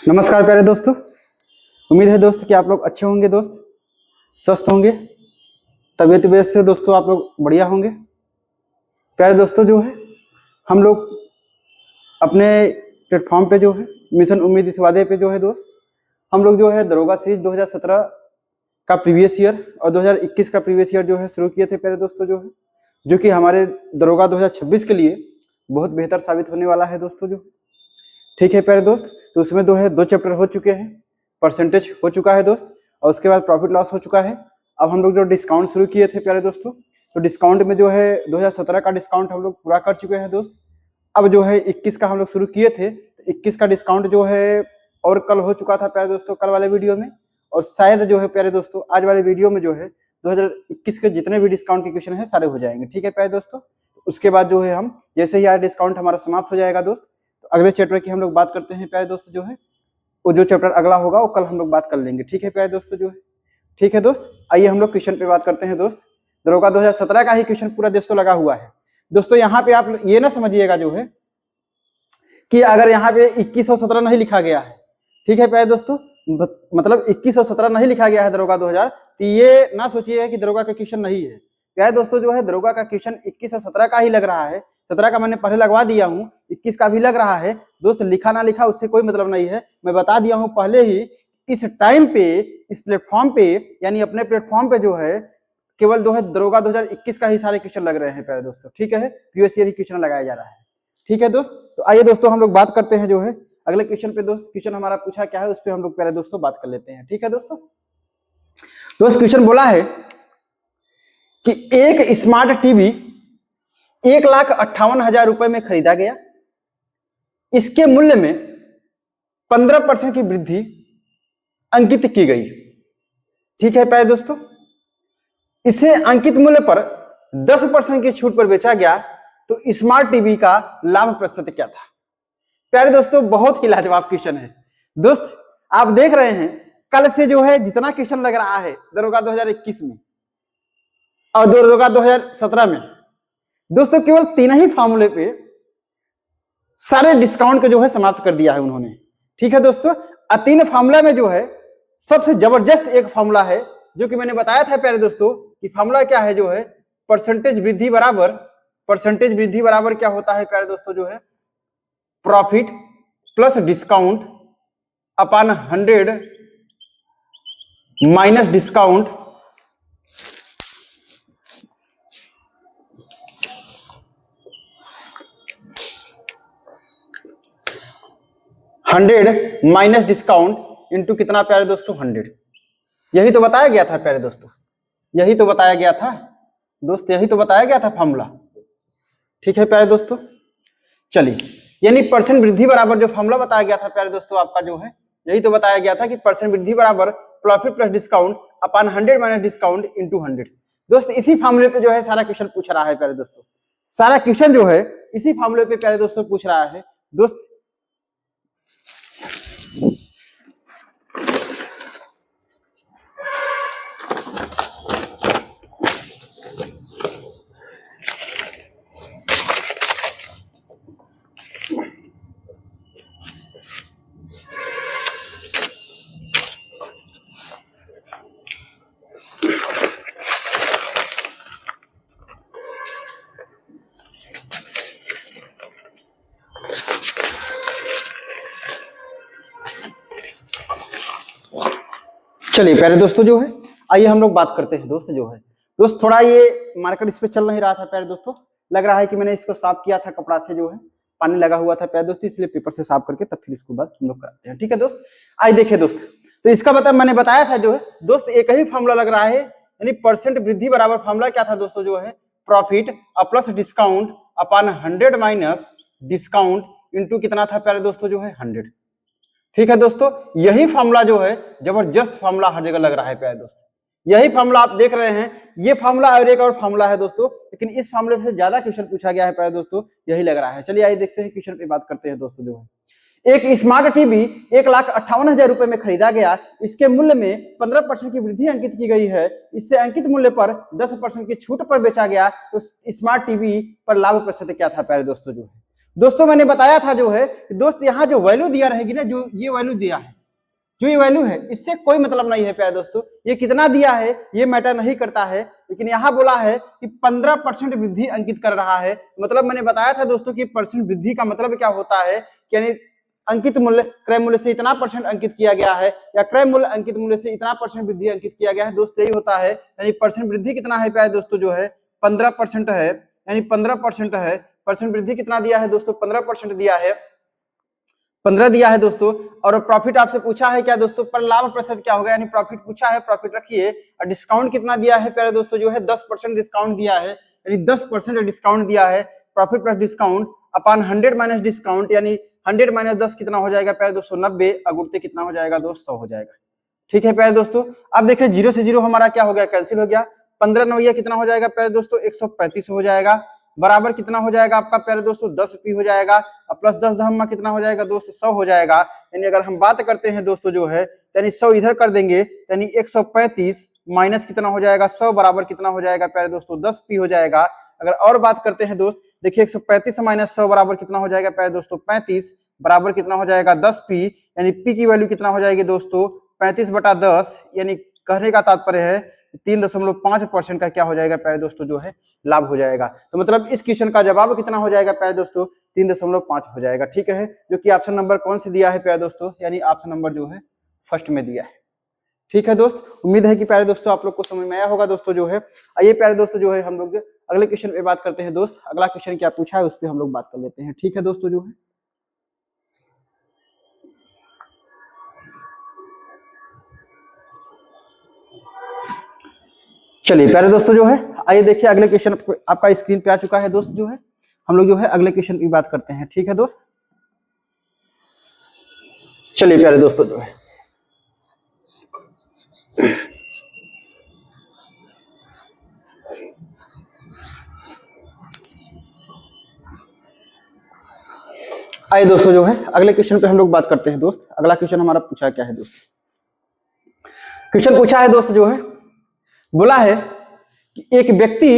नमस्कार प्यारे दोस्तों। उम्मीद है दोस्त कि आप लोग अच्छे होंगे, दोस्त स्वस्थ होंगे, तबीयत वैसे से दोस्तों आप लोग बढ़िया होंगे। प्यारे दोस्तों, जो है हम लोग अपने प्लेटफॉर्म पे जो है मिशन उम्मीद इस वादे पे जो है दोस्त हम लोग जो है दरोगा सीरीज 2017 का प्रीवियस ईयर और 2021 का प्रीवियस ईयर जो है शुरू किए थे प्यारे दोस्तों, जो कि हमारे दरोगा 2026 के लिए बहुत बेहतर साबित होने वाला है दोस्तों। जो ठीक है प्यारे दोस्त, तो उसमें दो चैप्टर हो चुके हैं, परसेंटेज हो चुका है दोस्त, और उसके बाद प्रॉफिट लॉस हो चुका है। अब हम लोग जो डिस्काउंट शुरू किए थे प्यारे दोस्तों, तो डिस्काउंट में जो है 2017 का डिस्काउंट हम लोग पूरा कर चुके हैं दोस्त। अब जो है 21 का हम लोग शुरू किए थे, 21 का डिस्काउंट जो है और कल हो चुका था प्यारे दोस्तों, कल वाले वीडियो में, और शायद जो है प्यारे दोस्तों आज वाले वीडियो में जो है 2021 के जितने भी डिस्काउंट के क्वेश्चन है सारे हो जाएंगे। ठीक है प्यारे दोस्तों, उसके बाद जो है हम जैसे ही यार डिस्काउंट हमारा समाप्त हो जाएगा दोस्त, तो अगले चैप्टर की हम लोग बात करते हैं प्यारे दोस्तों। जो है वो जो चैप्टर अगला होगा वो कल हम लोग बात कर लेंगे। ठीक है प्यारे दोस्तों, जो है ठीक है दोस्त, आइए हम लोग क्वेश्चन पे बात करते हैं दोस्त। दरोगा 2017 का ही क्वेश्चन पूरा दोस्तों लगा हुआ है दोस्तों। यहाँ पे आप ये ना समझिएगा जो है कि अगर यहाँ पे 2117 नहीं लिखा गया है, ठीक है प्यारे दोस्तों, मतलब 2117 नहीं लिखा गया है दरोगा 2000, तो ये ना सोचिएगा कि दरोगा का क्वेश्चन नहीं है प्यारे दोस्तों। जो है दरोगा का क्वेश्चन 21 और 17 का ही लग रहा है, 17 का मैंने पहले लगवा दिया हूँ, 21 का भी लग रहा है दोस्त। लिखा ना लिखा उससे कोई मतलब नहीं है, मैं बता दिया हूँ पहले ही। इस टाइम पे इस प्लेटफॉर्म पे यानी अपने प्लेटफॉर्म पे जो है केवल जो है दरोगा 2021 का ही सारे क्वेश्चन लग रहे हैं प्यारे दोस्तों। ठीक है, प्रीवियस ईयर ही क्वेश्चन लगाया जा रहा है। ठीक है दोस्त, तो आइए दोस्तों हम लोग बात करते हैं जो है अगले क्वेश्चन पे दोस्त। क्वेश्चन हमारा पूछा क्या है उस पर हम लोग प्यारे दोस्तों बात कर लेते हैं। ठीक है दोस्तों, क्वेश्चन बोला है कि एक स्मार्ट टीवी 1,58,000 रुपए में खरीदा गया, इसके मूल्य में 15% की वृद्धि अंकित की गई। ठीक है प्यारे दोस्तों, इसे अंकित मूल्य पर 10% की छूट पर बेचा गया, तो स्मार्ट टीवी का लाभ प्रतिशत क्या था? प्यारे दोस्तों बहुत ही लाजवाब क्वेश्चन है दोस्त। आप देख रहे हैं कल से जो है जितना क्वेश्चन लग रहा है दरोगा 2021 में और दरोगा 2017 में दोस्तों, केवल 3 ही फार्मूले पे सारे डिस्काउंट को जो है समाप्त कर दिया है उन्होंने। ठीक है दोस्तों, 3 फार्मूला में जो है सबसे जबरदस्त एक फार्मूला है जो कि मैंने बताया था प्यारे दोस्तों कि फार्मूला क्या है, जो है परसेंटेज वृद्धि बराबर क्या होता है प्यारे दोस्तों, जो है profit plus discount upon 100 minus discount minus discount into कितना प्यारे दोस्तों 100। यही तो बताया गया था प्यारे दोस्तों, यही तो बताया गया था दोस्त, यही तो बताया गया था फॉर्मूला। ठीक है प्यारे दोस्तों, चलिए यानी परसेंट वृद्धि बराबर जो फॉर्मूला बताया गया था प्यारे दोस्तों आपका, जो है यही तो बताया गया था कि परसेंट वृद्धि बराबर profit plus discount upon 100 minus discount into 100। दोस्त इसी फॉर्मूले पे जो है सारा क्वेश्चन पूछ रहा है प्यारे दोस्तों, सारा क्वेश्चन जो है इसी फॉर्मूले पे प्यारे दोस्तों पूछ रहा है दोस्त। चलिए प्यारे दोस्तों, जो है आइए हम लोग बात करते हैं दोस्त। जो है दोस्त थोड़ा ये मार्कर इस पे चल नहीं रहा था प्यारे दोस्तों, लग रहा है कि मैंने इसको साफ किया था कपड़ा से, जो है पानी लगा हुआ था प्यारे दोस्तों, इसलिए पेपर से साफ करके तब फिर इसको बाद हम लोग कराते हैं। ठीक है दोस्त, आइए देखिए दोस्त, तो इसका मतलब मैंने बताया था जो है दोस्त एक ही फॉर्मूला लग रहा है, यानी परसेंट वृद्धि बराबर फॉर्मूला क्या था दोस्तों, जो है profit plus discount upon 100 minus discount into कितना था प्यारे दोस्तों, जो है 100। ठीक है दोस्तों, यही फार्मूला जो है जबरदस्त फार्मूला हर जगह लग रहा है प्यारे दोस्तों, यही फार्मूला आप देख रहे हैं। ये फार्मूला और एक और फार्मूला है दोस्तों, लेकिन इस फार्मूले से ज्यादा क्वेश्चन पूछा गया है प्यारे दोस्तों, यही लग रहा है। चलिए आइए देखते हैं क्वेश्चन पे बात करते हैं दोस्तों। जो है एक स्मार्ट टीवी 1,58,000 रुपए में खरीदा गया, इसके मूल्य में 15% की वृद्धि अंकित की गई है, इससे अंकित मूल्य पर 10% की छूट पर बेचा गया, तो स्मार्ट टीवी पर लाभ प्रतिशत क्या था प्यारे दोस्तों। जो है दोस्तों मैंने बताया था जो है दोस्त यहाँ जो वैल्यू दिया रहेगी ना, जो ये वैल्यू दिया है, जो ये वैल्यू है, इससे कोई मतलब नहीं है प्यारे दोस्तों। ये कितना दिया है ये मैटर नहीं करता है, लेकिन यहाँ बोला है कि 15% वृद्धि अंकित कर रहा है। मतलब मैंने बताया था दोस्तों कि परसेंट वृद्धि का मतलब क्या होता है, यानी अंकित मूल्य क्रय मूल्य से इतना परसेंट अंकित किया गया है, या क्रय मूल्य अंकित मूल्य से इतना परसेंट वृद्धि अंकित किया गया है। दोस्तों यही होता है, यानी परसेंट वृद्धि कितना है प्यारे दोस्तों जो है 15% है, यानी 15% है। परसेंट वृद्धि कितना दिया है दोस्तों, 15% दिया है, 15 दिया है दोस्तों। और प्रॉफिट आपसे पूछा है क्या दोस्तों, पर लाभ प्रतिशत क्या होगा, यानी प्रॉफिट पूछा है, प्रॉफिट रखिए। और डिस्काउंट कितना दिया है प्यारे दोस्तों जो है 10% डिस्काउंट दिया है, यानी 10% डिस्काउंट दिया है। Profit plus discount upon 100 minus discount, यानी 100 माइनस 10 कितना हो जाएगा प्यारे दोस्तों 90, अगुणते कितना हो जाएगा दोस्त 100 हो जाएगा। ठीक है प्यारे दोस्तों। अब देखिए 0 से 0 हमारा क्या हो गया, कैंसिल हो गया। 15 नवैया कितना हो जाएगा प्यारे दोस्तों 135 हो जाएगा, बराबर कितना हो जाएगा आपका प्यारे दोस्तों 10 पी हो जाएगा, और प्लस 10 धम्मा कितना हो जाएगा दोस्तों 100 हो जाएगा। यानी अगर हम बात करते हैं दोस्तों जो है, यानी 100 इधर कर देंगे, यानी 135 माइनस कितना हो जाएगा 100, बराबर कितना हो जाएगा प्यारे दोस्तों 10 पी हो जाएगा। अगर और बात करते हैं दोस्त, देखिए 135 माइनस 100 बराबर कितना हो जाएगा प्यारे दोस्तों 35, बराबर कितना हो जाएगा 10 पी, यानी पी की वैल्यू कितना हो जाएगी दोस्तों 35/10, यानी कहने का तात्पर्य है 3.5% का क्या हो जाएगा प्यारे दोस्तों जो है लाभ हो जाएगा। तो मतलब इस क्वेश्चन का जवाब कितना हो जाएगा प्यारे दोस्तों 3.5 हो जाएगा। ठीक है, जो कि ऑप्शन नंबर कौन से दिया है प्यारे दोस्तों, यानी ऑप्शन नंबर जो है फर्स्ट में दिया है। ठीक है दोस्त, उम्मीद है कि प्यारे दोस्तों आप लोग को समझ में आया होगा दोस्तों जो है। आइए प्यारे दोस्तों जो है हम लोग अगले क्वेश्चन पे बात करते हैं दोस्त। अगला क्वेश्चन क्या पूछा है उस पर हम लोग बात कर लेते हैं। ठीक है दोस्तों जो है, चलिए प्यारे दोस्तों जो है, आइए देखिए अगले क्वेश्चन आपका स्क्रीन पे आ चुका है दोस्त जो है। हम लोग जो है अगले क्वेश्चन की बात करते हैं। ठीक है दोस्त, चलिए प्यारे दोस्तों जो है, आइए दोस्तों जो है अगले क्वेश्चन पे हम लोग बात करते हैं दोस्त। अगला क्वेश्चन हमारा पूछा क्या है दोस्त, क्वेश्चन पूछा है दोस्त जो है, बोला है कि एक व्यक्ति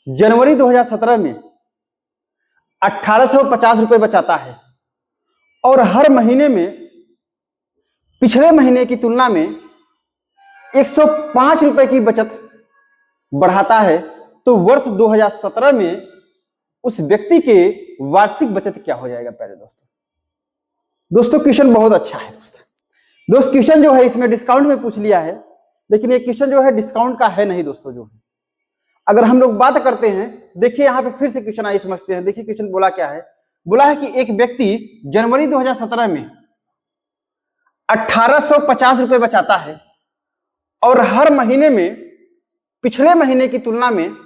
जनवरी 2017 में 1850 रुपए बचाता है और हर महीने में पिछले महीने की तुलना में 105 रुपए की बचत बढ़ाता है, तो वर्ष 2017 में उस व्यक्ति के वार्षिक बचत क्या हो जाएगा प्यारे दोस्तों। दोस्तों क्वेश्चन बहुत अच्छा है दोस्त क्वेश्चन जो है इसमें डिस्काउंट में पूछ लिया है, लेकिन ये क्वेश्चन जो है डिस्काउंट का है नहीं दोस्तों जो है। अगर हम लोग बात करते हैं, देखिए यहाँ पे फिर से क्वेश्चन आइए समझते हैं। देखिए क्वेश्चन बोला क्या है, बोला है कि एक व्यक्ति जनवरी 2017 में 1850 रुपए बचाता है और हर महीने में पिछले महीने की तुलना में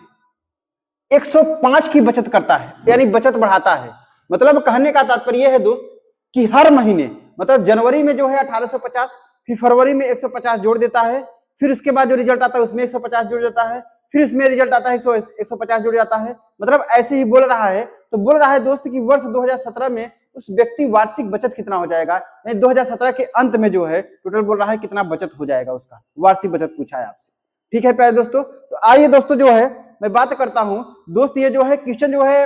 105 की बचत करता है, यानी बचत बढ़ाता है। मतलब कहने का तात्पर्य है दोस्त कि हर महीने, मतलब जनवरी में जो है 1850, फिर फरवरी में 150 जोड़ देता है, फिर उसके बाद जो रिजल्ट आता है उसमें 150 जोड़ देता है, फिर इसमें रिजल्ट आता है 150 जुड़ जाता है। मतलब ऐसे ही बोल रहा है। तो बोल रहा है दोस्त कि वर्ष 2017 में उस व्यक्ति वार्षिक बचत कितना हो जाएगा, यानी 2017 के अंत में जो है टोटल बोल रहा है कितना बचत हो जाएगा, उसका वार्षिक बचत पूछा है आपसे। ठीक है प्यारे दोस्तों, तो आइए दोस्तों जो है मैं बात करता हूं दोस्त। ये जो है क्वेश्चन जो है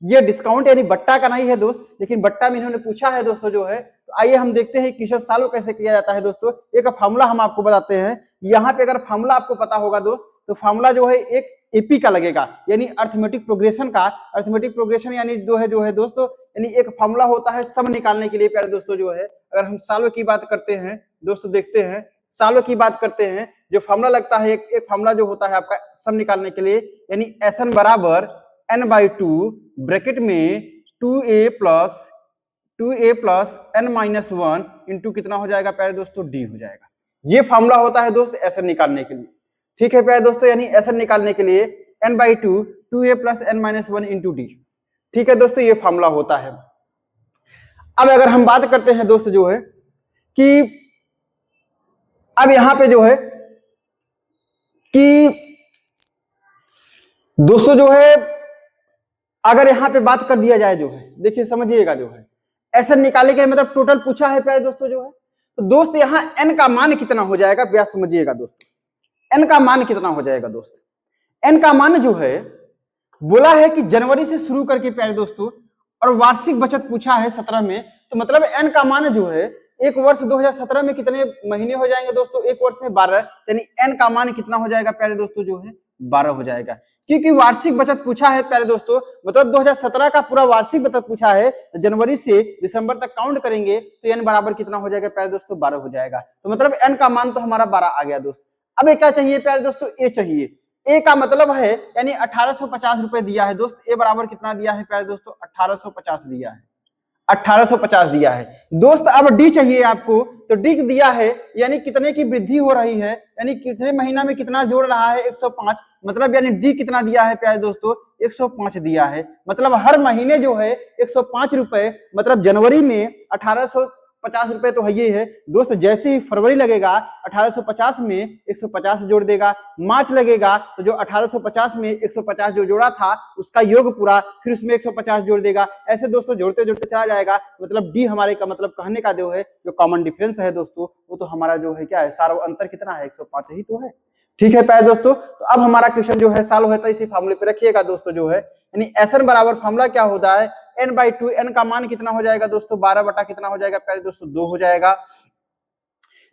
ये डिस्काउंट यानी बट्टा का नहीं है दोस्त, लेकिन बट्टा में इन्होंने पूछा है दोस्तों जो है। तो आइए हम देखते हैं क्वेश्चन सॉल्व कैसे किया जाता है दोस्तों। एक फार्मूला हम आपको बताते हैं। यहाँ पे अगर फार्मूला आपको पता होगा दोस्त, तो फार्मूला जो है एक एपी का लगेगा, यानी अर्थमेटिक प्रोग्रेशन का। अर्थमेटिक प्रोग्रेशन यानी जो है दोस्तों, यानी एक फार्मूला होता है सम निकालने के लिए प्यारे दोस्तों जो है। अगर हम सॉल्व की बात करते हैं दोस्तों, देखते हैं सॉल्व की बात करते हैं, जो फार्मूला लगता है एक फार्मूला जो होता है आपका सम निकालने के लिए, यानी Sn बराबर n/2 ब्रैकेट में 2a प्लस n-1 इंटू कितना हो जाएगा प्यारे दोस्तों d हो जाएगा। ये फार्मूला होता है दोस्त Sn निकालने के लिए। ठीक है प्यारे दोस्तों, यानी Sn निकालने के लिए n/2 2a plus n-1 into d। ठीक है दोस्तों, ये फार्मूला होता है। अब अगर हम बात करते हैं दोस्त जो है कि अब यहां पे जो है कि दोस्तों जो है अगर यहां पे बात कर दिया जाए जो है, देखिए समझिएगा जो है Sn निकालने के मतलब टोटल पूछा है प्यारे दोस्तों जो है। तो दोस्त यहां n का मान कितना हो जाएगा ब्याह समझिएगा दोस्तों। n का मान कितना हो जाएगा दोस्त, n का मान जो है बोला है कि जनवरी से शुरू करके प्यारे दोस्तों और वार्षिक बचत पूछा है 17 में, तो मतलब n का मान जो है एक वर्ष 2017 में कितने महीने हो जाएंगे दोस्तों, एक वर्ष में 12, यानी n का मान कितना हो जाएगा प्यारे दोस्तों, जो है 12 हो जाएगा। क्योंकि वार्षिक बचत पूछा है प्यारे दोस्तों, मतलब 2017 का पूरा वार्षिक बचत पूछा है, जनवरी से दिसंबर तक काउंट करेंगे तो n बराबर कितना हो जाएगा प्यारे दोस्तों, 12 हो जाएगा। तो मतलब n का मान तो हमारा 12 आ गया दोस्त। अब क्या चाहिए प्यारे दोस्तों, ए चाहिए। ए का मतलब है यानी 1850 रुपए दिया है दोस्त, ए बराबर कितना दिया है प्यारे दोस्तों, 1850 दिया है, 1850 दिया है दोस्त। अब डी चाहिए आपको, तो डी दिया है यानी कितने की वृद्धि हो रही है, यानी कितने महीना में कितना जोड़ रहा है, 105, मतलब यानी डी कितना दिया है प्यारे दोस्तों, 105 दिया है। मतलब हर महीने जो है 105 रुपए, मतलब जनवरी में 1850 रुपए तो है ही है दोस्त। जैसे ही फरवरी लगेगा 1850 में 150 जोड़ देगा, मार्च लगेगा तो जो 1850 में 150 जो जोड़ा था उसका योग पूरा, फिर उसमें 150 जोड़ देगा, ऐसे दोस्तों जोड़ते जोड़ते चला जाएगा। मतलब डी हमारे का मतलब कहने का जो है जो कॉमन डिफरेंस है दोस्तों, वो तो हमारा जो है क्या है, सारा अंतर कितना है, 105 ही तो है। ठीक है प्यारे दोस्तों, तो अब हमारा क्वेश्चन जो है सॉल्व होता है इसी फार्मूले पे रखिएगा दोस्तों, जो है यानी एसएन बराबर फार्मूला क्या होता है, n/2, n का मान कितना हो जाएगा दोस्तों, 12 बटा कितना हो जाएगा प्यारे दोस्तों, 2 हो जाएगा,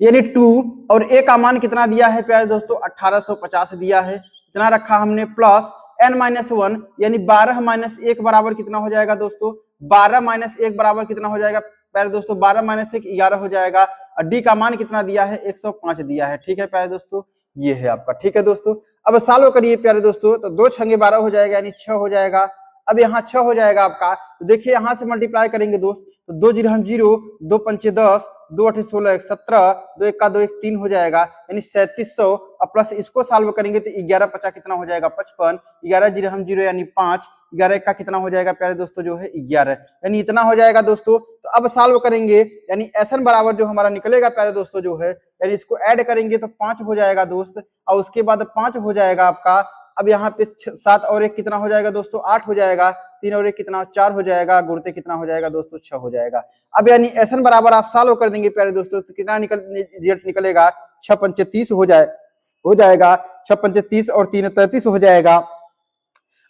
यानी 2, और ए का मान कितना दिया है प्यारे दोस्तों, 1850 दिया है, इतना रखा हमने, प्लस n-1 यानी 12 - 1 बराबर कितना हो जाएगा दोस्तों, 12 - 1 बराबर कितना हो जाएगा प्यारे दोस्तों, 12 - 1 11 हो जाएगा, और डी का मान कितना दिया है, 105 दिया है। ठीक है प्यारे दोस्तों, ये है आपका। ठीक है दोस्तों, अब सॉल्व करिए प्यारे दोस्तों, तो 2 छंगे 12 हो जाएगा, यानी 6 हो जाएगा। अब यहाँ 6 हो जाएगा आपका, तो देखिए यहाँ से मल्टीप्लाई करेंगे दोस्त, तो 2 जीरो हम 0, 2 पंचे 10, 2 8 16 17, 2 1 का 2 1 3 हो जाएगा, यानी 3700, और प्लस इसको सॉल्व करेंगे तो 11 50 कितना हो जाएगा, 55, 11 जीरो हम 0 यानी 5, 11 का कितना हो जाएगा प्यारे दोस्तों, जो है 11, यानी इतना हो जाएगा दोस्तों। तो अब सॉल्व करेंगे, यानी एसएन बराबर जो हमारा निकलेगा प्यारे दोस्तों, जो है यानी इसको ऐड करेंगे तो 5 हो जाएगा दोस्त, और उसके बाद 5 हो जाएगा आपका। अब यहाँ पे 7 और 1 कितना हो जाएगा दोस्तों, 8 हो जाएगा, 3 और 1 कितना, 4 हो जाएगा, गुणते कितना हो जाएगा दोस्तों, 6 हो जाएगा। अब यानी एसएन बराबर आप सॉल्व कर देंगे प्यारे दोस्तों, तो कितना रिजल्ट निकलेगा, 6 पंचे 30 हो जाएगा, 6 पंचे 30 और 3 33 हो जाएगा,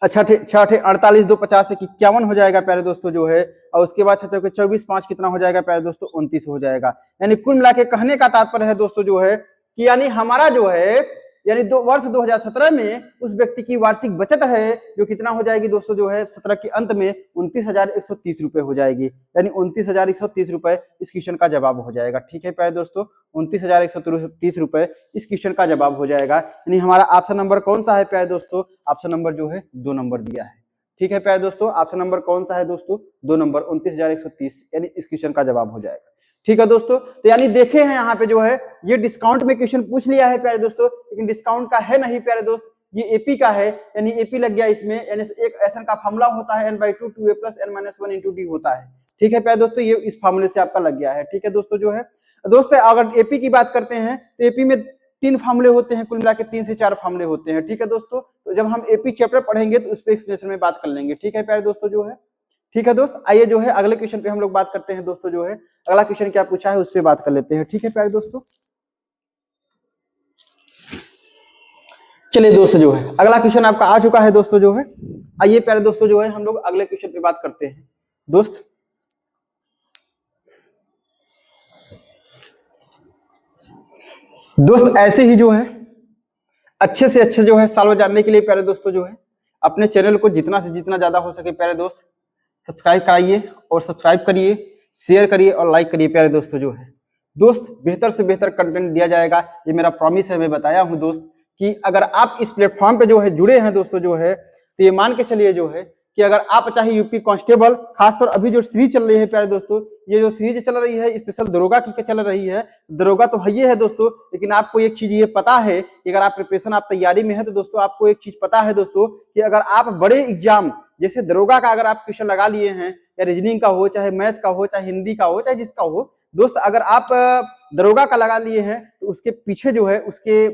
अच्छा 6 48, 2 50 51 हो जाएगा प्यारे दोस्तों, जो है, और उसके बाद 24 5 कितना हो जाएगा प्यारे दोस्तों, 29 हो जाएगा। यानी कुल मिला के कहने का तात्पर्य है दोस्तों, जो है कि यानी हमारा जो है यानी वर्ष 2017 में उस व्यक्ति की वार्षिक बचत है जो कितना हो जाएगी दोस्तों, जो है 17 के अंत में 29,130 रुपए हो जाएगी, यानी 29,130 रुपए इस क्वेश्चन का जवाब हो जाएगा। ठीक है प्यारे दोस्तों, 29,130 रुपए इस क्वेश्चन का जवाब हो जाएगा। यानी हमारा ऑप्शन नंबर कौन सा है प्यारे दोस्तों, ऑप्शन नंबर जो है 2 नंबर दिया है। ठीक है प्यारे दोस्तों, ऑप्शन नंबर कौन सा है दोस्तों, 2 नंबर, 29,130, यानी इस क्वेश्चन का जवाब हो जाएगा। ठीक है दोस्तों, तो यानी देखे हैं यहाँ पे जो है ये डिस्काउंट में क्वेश्चन पूछ लिया है प्यारे दोस्तों, लेकिन डिस्काउंट का है नहीं प्यारे दोस्त, ये एपी का है, यानी एपी लग गया इसमें, यानी एक एसएन का फॉर्मूला होता है n/2 2a + n-1 × d होता है। ठीक है प्यारे दोस्तों, ये इस फॉर्मूले से आपका लग गया है। ठीक है दोस्तों, जो है दोस्तों अगर एपी की बात करते हैं तो एपी में 3 फॉर्मूले होते हैं, कुल मिला के 3 से 4 फॉर्मूले होते हैं। ठीक है दोस्तों, तो जब हम एपी चैप्टर पढ़ेंगे तो उस पर एक्सप्लेनेशन में बात कर लेंगे। ठीक है प्यारे दोस्तों, जो है ठीक है दोस्त, आइए जो है अगले क्वेश्चन पे हम लोग बात करते हैं दोस्तों, जो है अगला क्वेश्चन क्या पूछा है उस पर बात कर लेते हैं। ठीक है प्यारे दोस्तों, चलिए दोस्तों, जो है अगला क्वेश्चन आपका आ चुका है दोस्तों, जो है आइए प्यारे दोस्तों, जो है हम लोग अगले क्वेश्चन पे बात करते हैं दोस्त। दोस्त ऐसे ही जो है अच्छे से अच्छे जो है सॉल्व जानने के लिए प्यारे दोस्तों, जो है अपने चैनल को जितना से जितना ज्यादा हो सके प्यारे दोस्त सब्सक्राइब कराइए, और सब्सक्राइब करिए, शेयर करिए और लाइक करिए प्यारे दोस्तों। जो है दोस्त बेहतर से बेहतर कंटेंट दिया जाएगा, ये मेरा प्रॉमिस है। मैं बताया हूं दोस्त कि अगर आप इस प्लेटफॉर्म पे जो है जुड़े हैं दोस्तों, जो है तो ये मान के चलिए जो है कि अगर आप चाहे यूपी कांस्टेबल, खासतौर अभी जो सीरीज चल रही है प्यारे दोस्तों, ये जो सीरीज चल रही है स्पेशल दरोगा की चल रही है, दरोगा तो है ही है दोस्तों, लेकिन आपको एक चीज ये पता है कि अगर आप प्रिपरेशन आप तैयारी में है तो दोस्तों आपको एक चीज पता है दोस्तों कि अगर आप बड़े एग्जाम जैसे दरोगा का अगर आप क्वेश्चन लगा लिए हैं, या रीजनिंग का हो, चाहे मैथ का हो, चाहे हिंदी का हो, चाहे जिसका हो दोस्त, अगर आप दरोगा का लगा लिए हैं तो उसके पीछे जो है उसके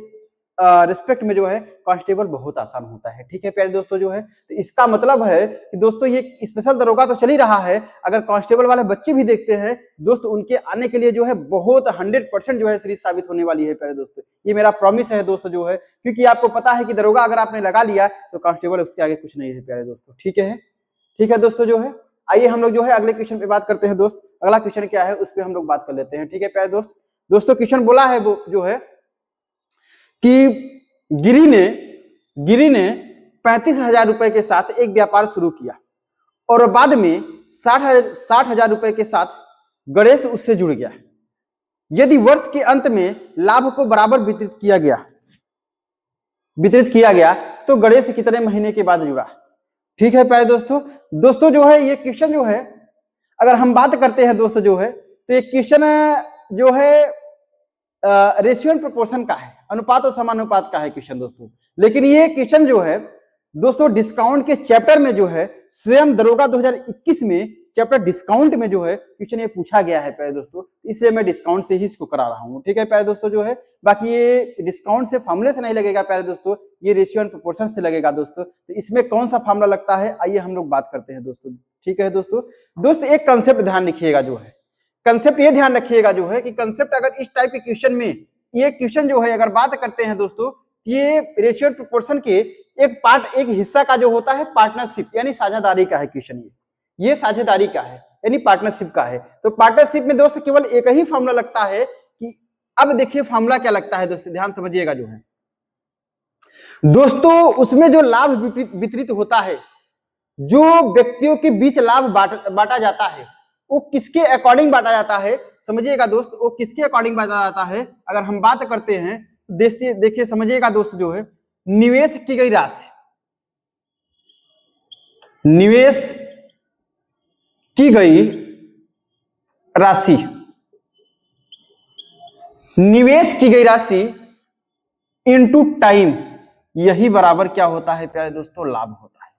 रिस्पेक्ट में जो है कांस्टेबल बहुत आसान होता है। ठीक है प्यारे दोस्तों, जो है तो इसका मतलब है कि दोस्तों ये स्पेशल दरोगा तो चल ही रहा है, अगर कांस्टेबल वाले बच्चे भी देखते हैं दोस्तों, उनके आने के लिए जो है बहुत 100% जो है सीरीज साबित होने वाली है प्यारे दोस्तों। ये मेरा प्रॉमिस है दोस्तों, जो है क्योंकि आपको पता है कि दरोगा अगर आपने लगा लिया तो कांस्टेबल उसके आगे कुछ नहीं है प्यारे दोस्तों। ठीक है दोस्तों, जो है आइए हम लोग जो है अगले क्वेश्चन पे बात करते हैं दोस्त। अगला क्वेश्चन क्या है उस पर हम लोग बात कर लेते हैं, ठीक है प्यारे दोस्त। दोस्तों क्वेश्चन बोला है वो जो है कि गिरी ने 35,000 रुपए के साथ एक व्यापार शुरू किया और बाद में 60,000 रुपए के साथ गणेश उससे जुड़ गया। यदि वर्ष के अंत में लाभ को बराबर वितरित किया गया तो गणेश कितने महीने के बाद जुड़ा। ठीक है प्यारे दोस्तों जो है ये क्वेश्चन जो है अगर हम बात करते हैं दोस्त जो है तो ये क्वेश्चन जो है रेशियो एंड प्रोपोर्शन का है, अनुपात और समानुपात का है क्वेश्चन दोस्तों। लेकिन ये क्वेश्चन जो है दोस्तों डिस्काउंट के चैप्टर में जो है स्वयं दरोगा 2021 में चैप्टर डिस्काउंट में जो है क्वेश्चन ये पूछा गया है प्यारे दोस्तों, इसलिए मैं डिस्काउंट से ही इसको करा रहा हूँ। ठीक है प्यारे दोस्तों जो है, बाकी ये डिस्काउंट से फॉर्मूले से नहीं लगेगा प्यारे दोस्तों, ये रेशियो एंड प्रोपोर्शन से लगेगा दोस्तों। तो इसमें कौन सा फॉर्मूला लगता है आइए हम लोग बात करते हैं दोस्तों। ठीक है दोस्तों एक कंसेप्ट ध्यान रखिएगा जो है, कंसेप्ट ये ध्यान रखिएगा जो है कि कंसेप्ट अगर इस टाइप के क्वेश्चन में ये क्वेश्चन जो है अगर बात करते हैं दोस्तों, ये रेशियो एंड प्रोपोर्शन के एक हिस्सा का जो होता है पार्टनरशिप यानी साझेदारी का है क्वेश्चन, ये साझेदारी का है यानी पार्टनरशिप का है। तो पार्टनरशिप में दोस्त केवल एक ही फॉर्मूला लगता है कि अब देखिए फॉर्मूला क्या लगता है दोस्तों, ध्यान समझिएगा जो है दोस्तों, उसमें जो लाभ वितरित होता है, जो व्यक्तियों के बीच लाभ बांटा जाता है वो किसके अकॉर्डिंग बांटा जाता है, समझिएगा दोस्त, वो किसके अकॉर्डिंग बांटा जाता है। अगर हम बात करते हैं देखिए समझिएगा दोस्त जो है निवेश की गई राशि, निवेश की गई राशि, निवेश की गई राशि इनटू टाइम, यही बराबर क्या होता है प्यारे दोस्तों, लाभ होता है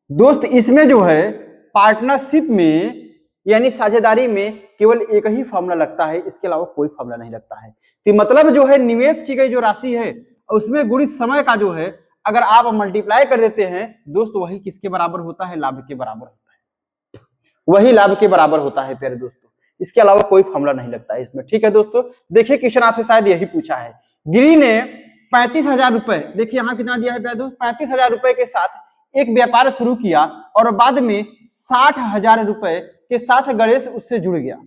दोस्त। इसमें जो है पार्टनरशिप में यानी साझेदारी में केवल एक ही फॉर्मूला लगता है, इसके अलावा कोई फॉर्मूला नहीं लगता है। तो मतलब जो है निवेश की गई जो राशि है उसमें गुणित समय का जो है अगर आप मल्टीप्लाई कर देते हैं दोस्त, वही किसके बराबर होता है, लाभ के बराबर होता है, वही लाभ के बराबर होता है प्यारे दोस्तों, इसके अलावा कोई फॉर्मूला नहीं लगता है इसमें। ठीक है दोस्तों, देखिए क्वेश्चन आपसे शायद यही पूछा है, गिरी ने 35,000 रुपए, देखिए यहां कितना दिया है प्यारे दोस्त, 35,000 रुपए के साथ एक व्यापार शुरू किया और बाद में 60,000 रुपए के साथ गणेश उससे जुड़ गया।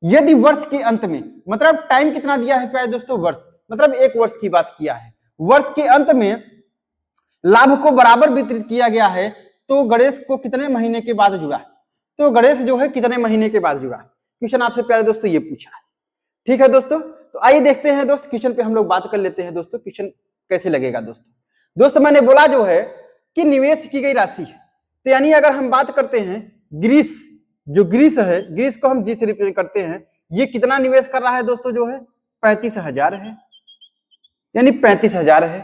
यदि वर्ष के अंत में, मतलब टाइम कितना दिया है प्यारे दोस्तों, वर्ष, मतलब 1 वर्ष की बात किया है, वर्ष के अंत में लाभ को बराबर वितरित किया गया है तो गणेश को कितने महीने के बाद जुड़ा, तो गणेश जो है कितने महीने के बाद जुड़ा, क्वेश्चन आपसे प्यारे दोस्तों ये पूछा है। ठीक है दोस्तों, तो आइए देखते हैं दोस्त क्वेश्चन पे हम लोग बात कर लेते हैं दोस्तों, क्वेश्चन कैसे लगेगा दोस्तों। मैंने बोला जो है कि निवेश की गई राशि, तो यानी अगर हम बात करते हैं ग्रीस, जो ग्रीस है, ग्रीस को हम जी से रिप्रेजेंट करते हैं, ये कितना निवेश कर रहा है दोस्तों जो है 35,000 है, यानी 35,000 है।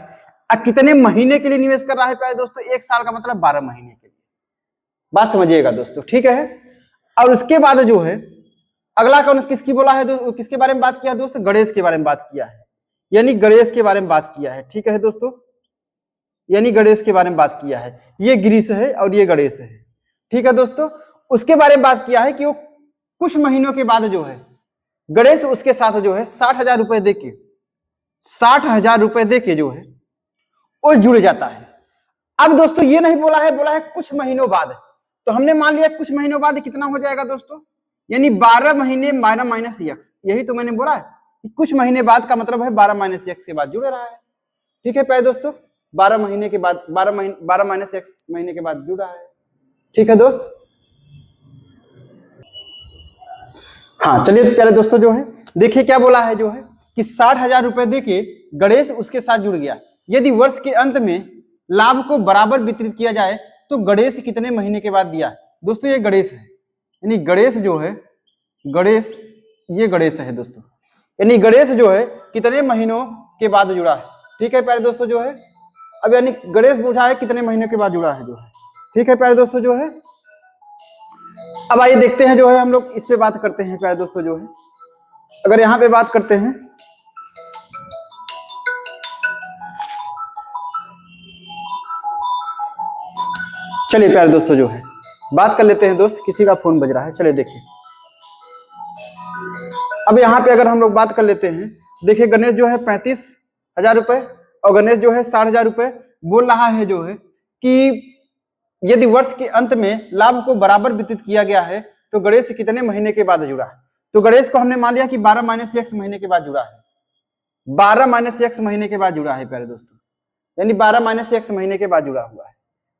अब कितने महीने के लिए निवेश कर रहा है प्यारे दोस्तों, 1 साल का मतलब 12 महीने के लिए, बात समझिएगा दोस्तों। ठीक है, और उसके बाद जो है अगला कौन किसकी बोला है, किसके बारे में बात किया दोस्त, गणेश के बारे में बात किया है, यानी गणेश के बारे में बात किया है। ठीक है दोस्तों, यानी गणेश के बारे में बात किया है, ये ग्रीस है और ये गणेश है। ठीक है दोस्तों, उसके बारे में बात किया है कि वो कुछ महीनों के बाद जो है गणेश उसके साथ जो है 60,000 रुपए देके, 60,000 रुपए देके जो है वो जुड़ जाता है। अब दोस्तों ये नहीं बोला है कुछ महीनों बाद, तो हमने मान लिया कुछ महीनों बाद कितना हो जाएगा दोस्तों, यानी 12 महीने माइनस एक्स, यही तो मैंने बोला है कि कुछ महीने बाद का मतलब है 12 माइनस एक्स के बाद जुड़ रहा है। ठीक है प्यारे दोस्तों, 12 महीने के बाद 12 माइनस एक्स महीने के बाद जुड़ रहा है। ठीक है दोस्त, हाँ चलिए प्यारे दोस्तों जो है देखिए क्या बोला है जो है कि 60,000 रुपए देके गणेश उसके साथ जुड़ गया। यदि वर्ष के अंत में लाभ को बराबर वितरित किया जाए तो गणेश कितने महीने के बाद दिया दोस्तों, ये गणेश है, यानी गणेश जो है, गणेश, ये गणेश है दोस्तों, यानी गणेश जो है कितने महीनों के बाद जुड़ा है। ठीक है प्यारे दोस्तों जो है, अब यानी गणेश पूछा है कितने महीने के बाद जुड़ा है जो है। ठीक है प्यारे दोस्तों जो है, अब आइए देखते हैं जो है हम लोग इस पे बात करते हैं प्यारे दोस्तों जो है, अगर यहां पे बात करते हैं चलिए प्यारे दोस्तों जो है बात कर लेते हैं दोस्त, किसी का फोन बज रहा है, चलिए देखिए। अब यहाँ पे अगर हम लोग बात कर लेते हैं, देखिए गणेश जो है 35,000 रुपए और गणेश जो है 60,000 रुपए बोल रहा है जो है कि यदि वर्ष के अंत में लाभ को बराबर वितरित किया गया है तो गणेश कितने महीने के बाद जुड़ा है? तो गणेश को हमने मान लिया कि 12 - x महीने के बाद जुड़ा है, 12 - x महीने के बाद जुड़ा है प्यारे दोस्तों, यानी 12 - x महीने के बाद जुड़ा हुआ है।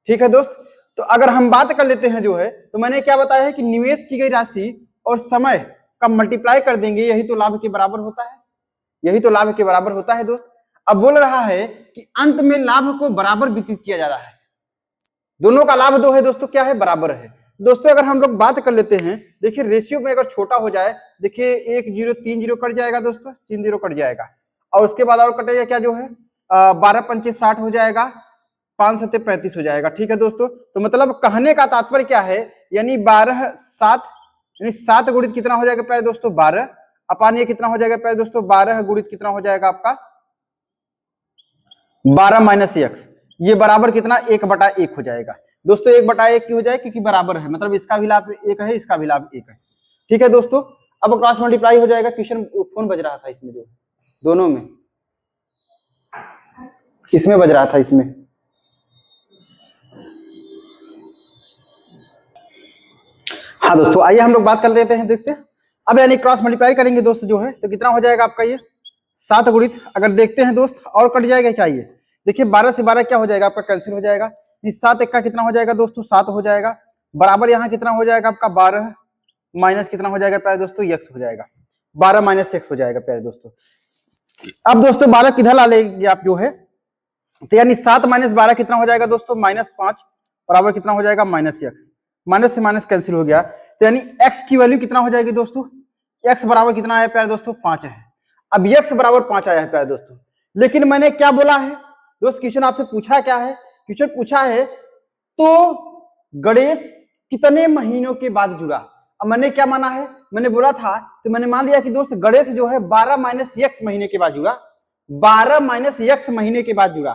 ठीक है दोस्त, तो अगर हम बात कर लेते हैं जो है, तो मैंने क्या बताया है कि निवेश की गई राशि और समय का मल्टीप्लाई कर देंगे, यही तो लाभ के बराबर होता है, यही तो लाभ के बराबर होता है दोस्त। अब बोल रहा है कि अंत में लाभ को बराबर वितरित किया जा रहा है, दोनों का लाभ दो है दोस्तों, क्या है? बराबर है दोस्तों। अगर हम लोग बात कर लेते हैं, देखिए रेशियो में अगर छोटा हो जाए, देखिए 1 0 3 0 कट जाएगा दोस्तों, 3 0 कट जाएगा, और उसके बाद और कटेगा क्या जो है 12 पंचे 60 हो जाएगा, 5 7 35 हो जाएगा। ठीक है दोस्तों, तो मतलब कहने का तात्पर्य क्या है, यानी 12 7 यानी 7 गुणित कितना हो जाएगा प्यारे दोस्तों? 12 अपान ये कितना हो जाएगा प्यारे दोस्तों? 12 गुणित कितना हो जाएगा आपका? 12 - x, ये बराबर कितना? 1/1 हो जाएगा दोस्तों। 1/1 क्यों हो जाए? क्योंकि बराबर है, मतलब इसका भी लाभ 1 है, इसका भी लाभ 1 है। ठीक है दोस्तों, अब क्रॉस मल्टीप्लाई हो जाएगा। क्वेश्चन फोन बज रहा था इसमें, जो दोनों में, इसमें बज रहा था, इसमें। हाँ दोस्तों, आइए हम लोग बात कर लेते हैं, देखते हैं। अब यानी क्रॉस मल्टीप्लाई करेंगे दोस्त जो है, तो कितना हो जाएगा आपका? ये 7 गुणित, अगर देखते हैं दोस्त और कट जाएगा क्या? ये देखिए 12 से 12 क्या हो जाएगा आपका? कैंसिल हो जाएगा। 7 1 का कितना हो जाएगा दोस्तों? 7 हो जाएगा, बराबर यहाँ कितना हो जाएगा आपका? 12 माइनस कितना हो जाएगा प्यारे दोस्तों? x हो जाएगा, 12 - x हो जाएगा प्यारे दोस्तों। अब दोस्तों 12 किधर ला लेंगे आप जो है, तो यानी 7 - 12 कितना हो जाएगा दोस्तों? -5 बराबर कितना हो जाएगा? -x, माइनस से माइनस कैंसिल हो गया, तो यानी x की वैल्यू कितना हो जाएगी दोस्तों? x बराबर कितना आया प्यारे दोस्तों? 5 है। अब x बराबर 5 आया है प्यारे दोस्तों, लेकिन मैंने क्या बोला है दोस्त? क्वेश्चन आपसे पूछा क्या है? क्वेश्चन पूछा है तो गणेश कितने महीनों के बाद जुड़ा। अब मैंने क्या माना है? मैंने बोला था, तो मैंने मान लिया कि दोस्त गणेश जो है 12 - x महीने के बाद जुड़ा, 12 - x महीने के बाद जुड़ा।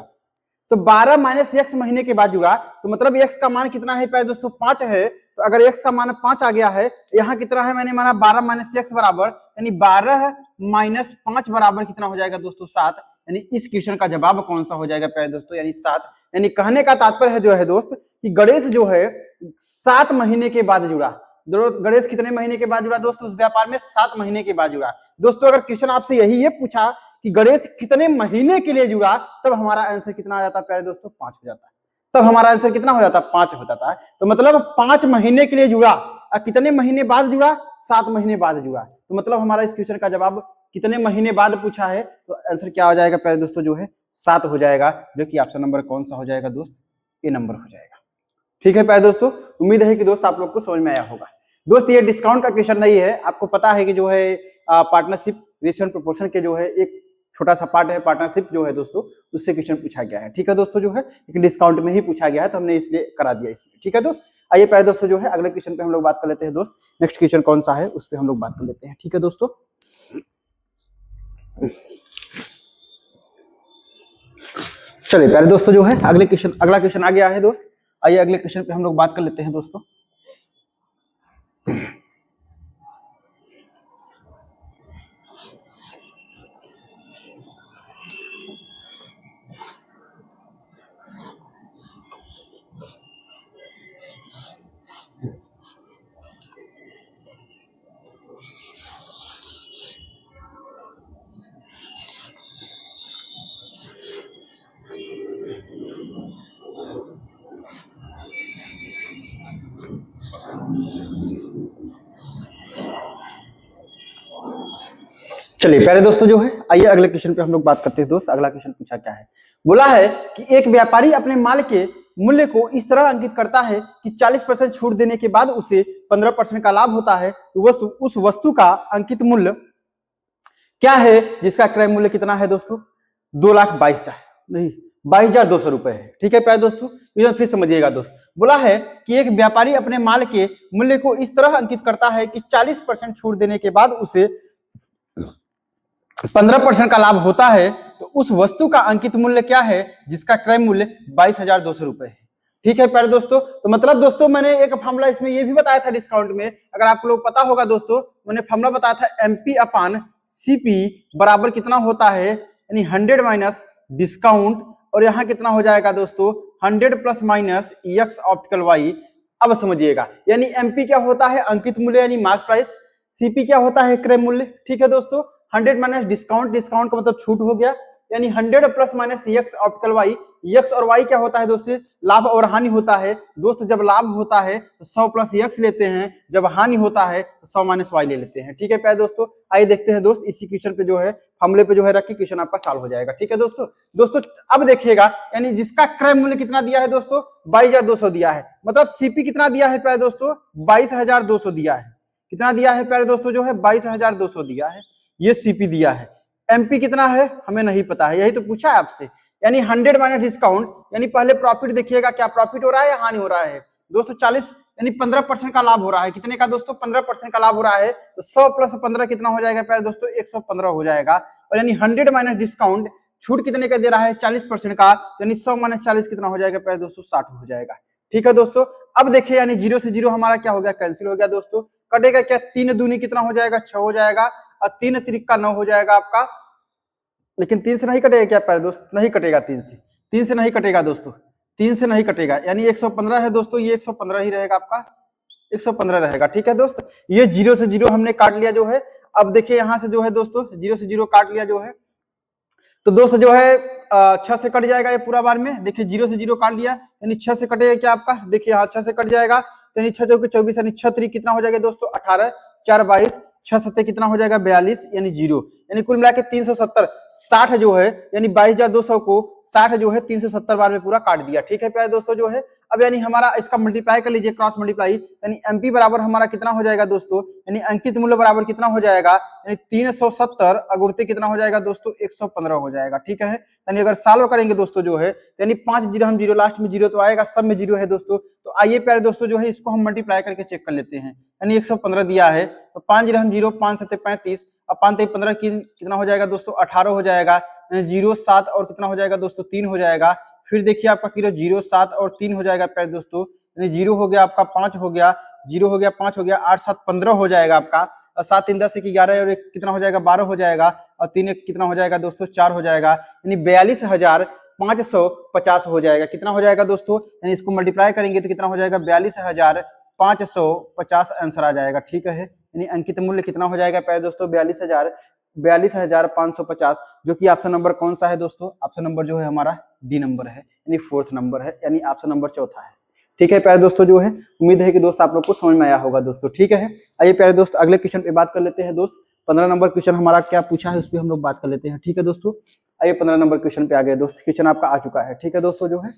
तो 12 - x महीने के बाद जुड़ा, तो मतलब x का मान कितना है प्यारे दोस्तों? 5 है। तो अगर x का मान 5 आ गया है, यहाँ कितना है? मैंने माना 12 - x बराबर, यानी 12 - 5 बराबर कितना हो जाएगा दोस्तों? 7। यानी इस क्वेश्चन का जवाब कौन सा हो जाएगा प्यारे दोस्तों? यानी 7। यानी कहने का तात्पर्य है जो है दोस्त कि गणेश जो है 7 महीने के बाद जुड़ा। गणेश कितने महीने के बाद जुड़ा दोस्तों? उस व्यापार में 7 महीने के बाद जुड़ा। दोस्तों अगर क्वेश्चन आपसे यही ये पूछा कि गणेश कितने महीने के लिए जुड़ा, तब हमारा आंसर कितना आ जाता है प्यारे दोस्तों? 5 हो जाता है। तब हमारा आंसर कितना हो जाता है? 5 हो जाता है। तो मतलब 5 महीने के लिए जुड़ा, और कितने महीने बाद जुड़ा? 7 महीने बाद जुड़ा। तो मतलब हमारा इस क्वेश्चन का जवाब कितने महीने बाद पूछा है, तो आंसर क्या हो जाएगा प्यारे दोस्तों? जो है 7 हो जाएगा, जो कि ऑप्शन नंबर कौन सा हो जाएगा दोस्त? ए नंबर हो जाएगा। ठीक है प्यारे दोस्तों, उम्मीद है कि दोस्त आप लोग को समझ में आया होगा। दोस्त ये डिस्काउंट का क्वेश्चन नहीं है, आपको पता है कि जो है पार्टनरशिप रेशियो एंड प्रोपोर्शन के जो है एक छोटा सा पार्ट है, पार्टनरशिप जो है दोस्तों, उससे क्वेश्चन पूछा गया है। ठीक है दोस्तों, जो है लेकिन डिस्काउंट में ही पूछा गया है, तो हमने इसलिए करा दिया इसमें। ठीक है दोस्त, आइए प्यारे दोस्तों जो है अगले क्वेश्चन पे हम लोग बात कर लेते हैं दोस्त। नेक्स्ट क्वेश्चन कौन सा है उस पर हम लोग बात कर लेते हैं। ठीक है दोस्तों, चलिए प्यारे दोस्तों जो है अगला क्वेश्चन आ गया है दोस्त। आइए अगले क्वेश्चन पे हम लोग बात कर लेते हैं दोस्तों। चलिए प्यारे दोस्तों जो है आइए अगले क्वेश्चन पे हम लोग बात करते हैं दोस्त। अगला क्वेश्चन पूछा क्या है? बोला है कि एक व्यापारी अपने माल के मूल्य को इस तरह अंकित करता है कि 40% छूट देने के बाद उसे 15% का लाभ होता है, तो उस वस्तु का अंकित मूल्य क्या है जिसका क्रय मूल्य कितना है दोस्तों? 2,22,000 नहीं 22,200 रुपए है। ठीक है प्यारे दोस्तों, फिर समझिएगा दोस्त। बोला है कि एक व्यापारी अपने माल के मूल्य को इस तरह अंकित करता है कि 40% छूट देने के बाद उसे 15% का लाभ होता है, तो उस वस्तु का अंकित मूल्य क्या है जिसका क्रय मूल्य 22,200 रुपए है। ठीक है प्यारे दोस्तों, तो मतलब दोस्तों मैंने एक फॉर्मूला इसमें ये भी बताया था डिस्काउंट में, अगर आप लोग पता होगा दोस्तों, मैंने फॉर्मूला बताया था MP अपान CP बराबर कितना होता है, यानी 100 माइनस डिस्काउंट, और यहाँ कितना हो जाएगा दोस्तों 100 plus minus x optical y. अब समझिएगा, यानी एमपी क्या होता है, अंकित मूल्य यानी मार्क प्राइस। सीपी क्या होता है, क्रय मूल्य। ठीक है दोस्तों, 100 माइनस डिस्काउंट, डिस्काउंट का मतलब छूट हो गया, यानी 100 plus minus x optical y. X और वाई क्या होता है दोस्तों, लाभ और हानि होता है। दोस्त जब लाभ होता है तो 100 प्लस एक्स लेते हैं, जब हानि होता है तो 100 माइनस वाई ले लेते हैं। ठीक है प्यारे दोस्तों, आइए देखते हैं दोस्त, इसी क्वेश्चन पे जो है फॉर्मूले पे जो है रख के क्वेश्चन आपका सॉल्व हो जाएगा। ठीक है दोस्तों, दोस्तों अब देखिएगा, यानी जिसका क्रय मूल्य कितना दिया है दोस्तों, 22,200 दिया है, मतलब सीपी कितना दिया है प्यारे दोस्तों, 22,200 दिया है। कितना दिया है प्यारे दोस्तों, जो है 22,200 दिया है, ये सीपी दिया है। एमपी कितना है हमें नहीं पता है, यही तो पूछा है आपसे। यानी 100 माइनस डिस्काउंट, यानी पहले प्रॉफिट देखिएगा, क्या प्रॉफिट हो रहा है या हानि हो रहा है दोस्तों, 40 यानी 15% का लाभ हो रहा है। कितने का दोस्तों, 15% का लाभ हो रहा है, तो 100 प्लस 15 कितना हो जाएगा प्यारे दोस्तों, 115 हो जाएगा। और यानी 100 माइनस डिस्काउंट, छूट कितने का दे रहा है, 40% का, यानी 100 माइनस 40 कितना हो जाएगा प्यारे दोस्तों, 60 हो जाएगा। ठीक है दोस्तों, अब देखिए, यानी 0 से 0 हमारा क्या हो गया, कैंसिल हो गया दोस्तों। कटेगा क्या, 3 दूनी कितना हो जाएगा, 6 हो जाएगा, और 3 तिरिक का 9 हो जाएगा आपका। लेकिन 3 से नहीं कटेगा क्या प्यारे दोस्त, नहीं कटेगा, 3 से नहीं कटेगा दोस्तों, 3 से नहीं कटेगा, यानी 115 है दोस्तों, ये 115 ही रहेगा आपका, 115 रहेगा। ठीक है दोस्त, ये 0 से 0 हमने काट लिया जो है। अब देखिए यहां से जो है दोस्तों 0 से 0 काट लिया जो है, तो दोस्त जो है 6 से कट जाएगा ये पूरा बार में। देखिए 0 से 0 काट लिया, यानी 6 से कटेगा क्या आपका, देखिए यहाँ 6 से कट जाएगा, यानी 6 चौके 24, यानी 6 तिरिक कितना हो जाएगा दोस्तों, 18, 4 22, 6 सत्ते कितना हो जाएगा, 42, यानी 0, यानी कुल मिला के 370, 60 जो है, यानी 22,200 को 60 जो है 370 बार में पूरा काट दिया। ठीक है प्यारे दोस्तों, जो है अब यानी हमारा इसका मल्टीप्लाई कर लीजिए, क्रॉस मल्टीप्लाई, यानी एमपी बराबर हमारा कितना हो जाएगा दोस्तों, यानी अंकित मूल्य बराबर कितना हो जाएगा, यानी 370 अगुणती कितना हो जाएगा दोस्तों, 115 हो जाएगा। ठीक है, यानी अगर सॉल्व करेंगे दोस्तों जो है, यानी 5 जीरो हम जीरो, लास्ट में जीरो तो आएगा, सब में जीरो है दोस्तों। तो आइए प्यारे दोस्तों जो है इसको हम मल्टीप्लाई करके चेक कर लेते हैं, यानी 115 दिया है, तो 5 जीरो हम जीरो, 5 सत्ते 35, अब 5 15 कितना हो जाएगा दोस्तों, 18 हो जाएगा, 0 7 और कितना हो जाएगा दोस्तों, 3 हो जाएगा। फिर देखिए आपका किलो 0 7 और 3 हो जाएगा प्यारे दोस्तों, यानी 0 हो गया आपका, 5 हो गया, 0 हो गया, 5 हो गया, 8 7 15 हो जाएगा आपका, और 7 3 10 1 11 और 1 कितना हो जाएगा, 12 हो जाएगा, और 3 1 कितना हो जाएगा दोस्तों, 4 हो जाएगा, यानी 42,550 हो जाएगा। कितना हो जाएगा दोस्तों, यानी इसको मल्टीप्लाई करेंगे तो कितना हो जाएगा, 42,550 आंसर आ जाएगा। ठीक है, यानी अंकित मूल्य कितना हो जाएगा प्यारे दोस्तों, 42,550, जो कि ऑप्शन नंबर कौन सा है दोस्तों, ऑप्शन नंबर जो है हमारा डी नंबर है, यानी 4th नंबर है, यानी ऑप्शन नंबर 4था है। ठीक है प्यारे दोस्तों, जो है उम्मीद है कि दोस्त आप लोग को समझ में आया होगा दोस्तों। ठीक है, आइए प्यारे दोस्त अगले क्वेश्चन पे बात कर लेते हैं दोस्त। 15 नंबर क्वेश्चन हमारा क्या पूछा है उस पर हम लोग बात कर लेते हैं। ठीक है दोस्तों, आइए 15 नंबर क्वेश्चन पे आ गए दोस्त, क्वेश्चन आपका आ चुका है। ठीक है दोस्तों, जो है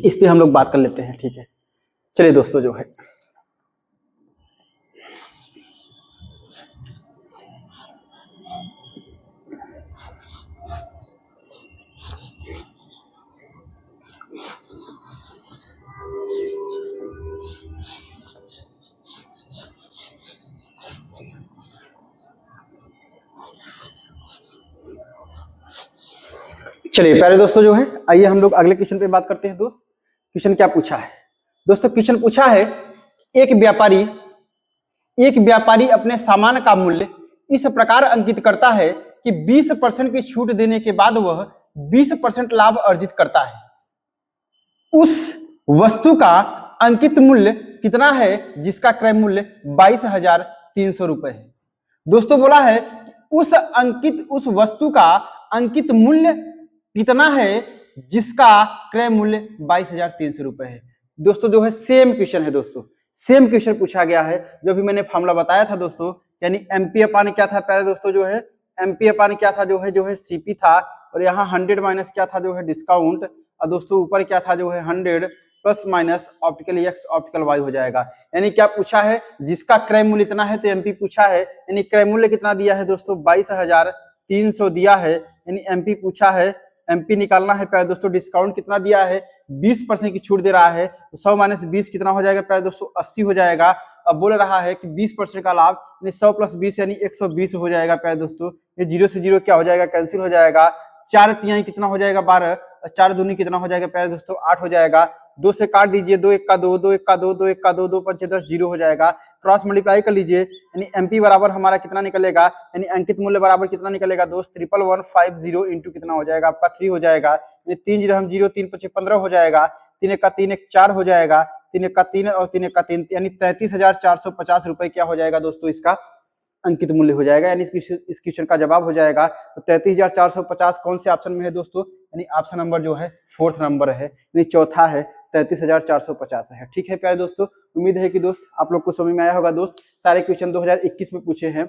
इस पे हम लोग बात कर लेते हैं। ठीक है, चलिए दोस्तों जो है चलिए प्यारे दोस्तों जो है आइए हम लोग अगले क्वेश्चन पे बात करते हैं दोस्त। क्वेश्चन क्या पूछा है दोस्तों, क्वेश्चन पूछा है एक व्यापारी अपने सामान का मूल्य इस प्रकार अंकित करता है कि 20% की छूट देने के बाद वह 20% लाभ अर्जित करता है। उस वस्तु का अंकित मूल्य कितना है जिसका क्रय मूल्य 22,300 रुपए है। दोस्तों बोला है उस वस्तु का अंकित मूल्य कितना है जिसका क्रय मूल्य 22,300 रुपए है। दोस्तों जो है सेम क्वेश्चन है दोस्तों, सेम क्वेश्चन पूछा गया है जो भी मैंने फॉर्मूला बताया था दोस्तों, यानी एमपी अपान क्या था प्यारे दोस्तों, जो है एमपी अपान क्या था, जो है सीपी था, और यहाँ 100 माइनस क्या था, जो है डिस्काउंट, और दोस्तों ऊपर क्या था, जो है 100 plus minus optical x optical y हो जाएगा। यानी क्या पूछा है, जिसका क्रय मूल्य इतना है, तो एमपी पूछा है, यानी क्रय मूल्य कितना दिया है दोस्तों, 22,300 दिया है, यानी एमपी पूछा है, एमपी निकालना है प्यारे दोस्तों। डिस्काउंट कितना दिया है, 20% की छूट दे रहा है, तो 100 माइनस 20 कितना हो जाएगा प्यारे दोस्तों, 80 हो जाएगा। अब बोल रहा है कि 20% का लाभ, यानी 100 प्लस 20 यानी 120 हो जाएगा प्यारे दोस्तों। ये 0 से 0 क्या हो जाएगा, कैंसिल हो जाएगा। 4 तिहाई कितना हो जाएगा, 12, 4 दूनी कितना हो जाएगा प्यारे दोस्तों, 8 हो जाएगा। 2 से काट दीजिए, 2 1 का 2, 2 1 का 2, 2 1 का 2, 2 5 10, 0 हो जाएगा। क्रॉस मल्टीप्लाई कर लीजिए, यानी एमपी बराबर हमारा कितना निकलेगा, यानी अंकित मूल्य बराबर कितना निकलेगा दोस्त 11150 इंटू कितना हो जाएगा आपका 3 हो जाएगा, यानी 3 जीरो हम 0 3 5 15 हो जाएगा, 3 एक का 3 1 4 हो जाएगा, 3 एक का 3 और 3 एक का 3, यानी 33,450 रुपए क्या हो जाएगा दोस्तों इसका अंकित मूल्य हो जाएगा, यानी इस क्वेश्चन का जवाब हो जाएगा तो 33,450 कौन से ऑप्शन में है दोस्तों, यानी ऑप्शन नंबर जो है 4th नंबर है, यानी चौथा है 33,450 है। ठीक है प्यारे दोस्तों, उम्मीद है कि दोस्त आप लोग को समझ में आया होगा। दोस्त सारे क्वेश्चन 2021 में पूछे हैं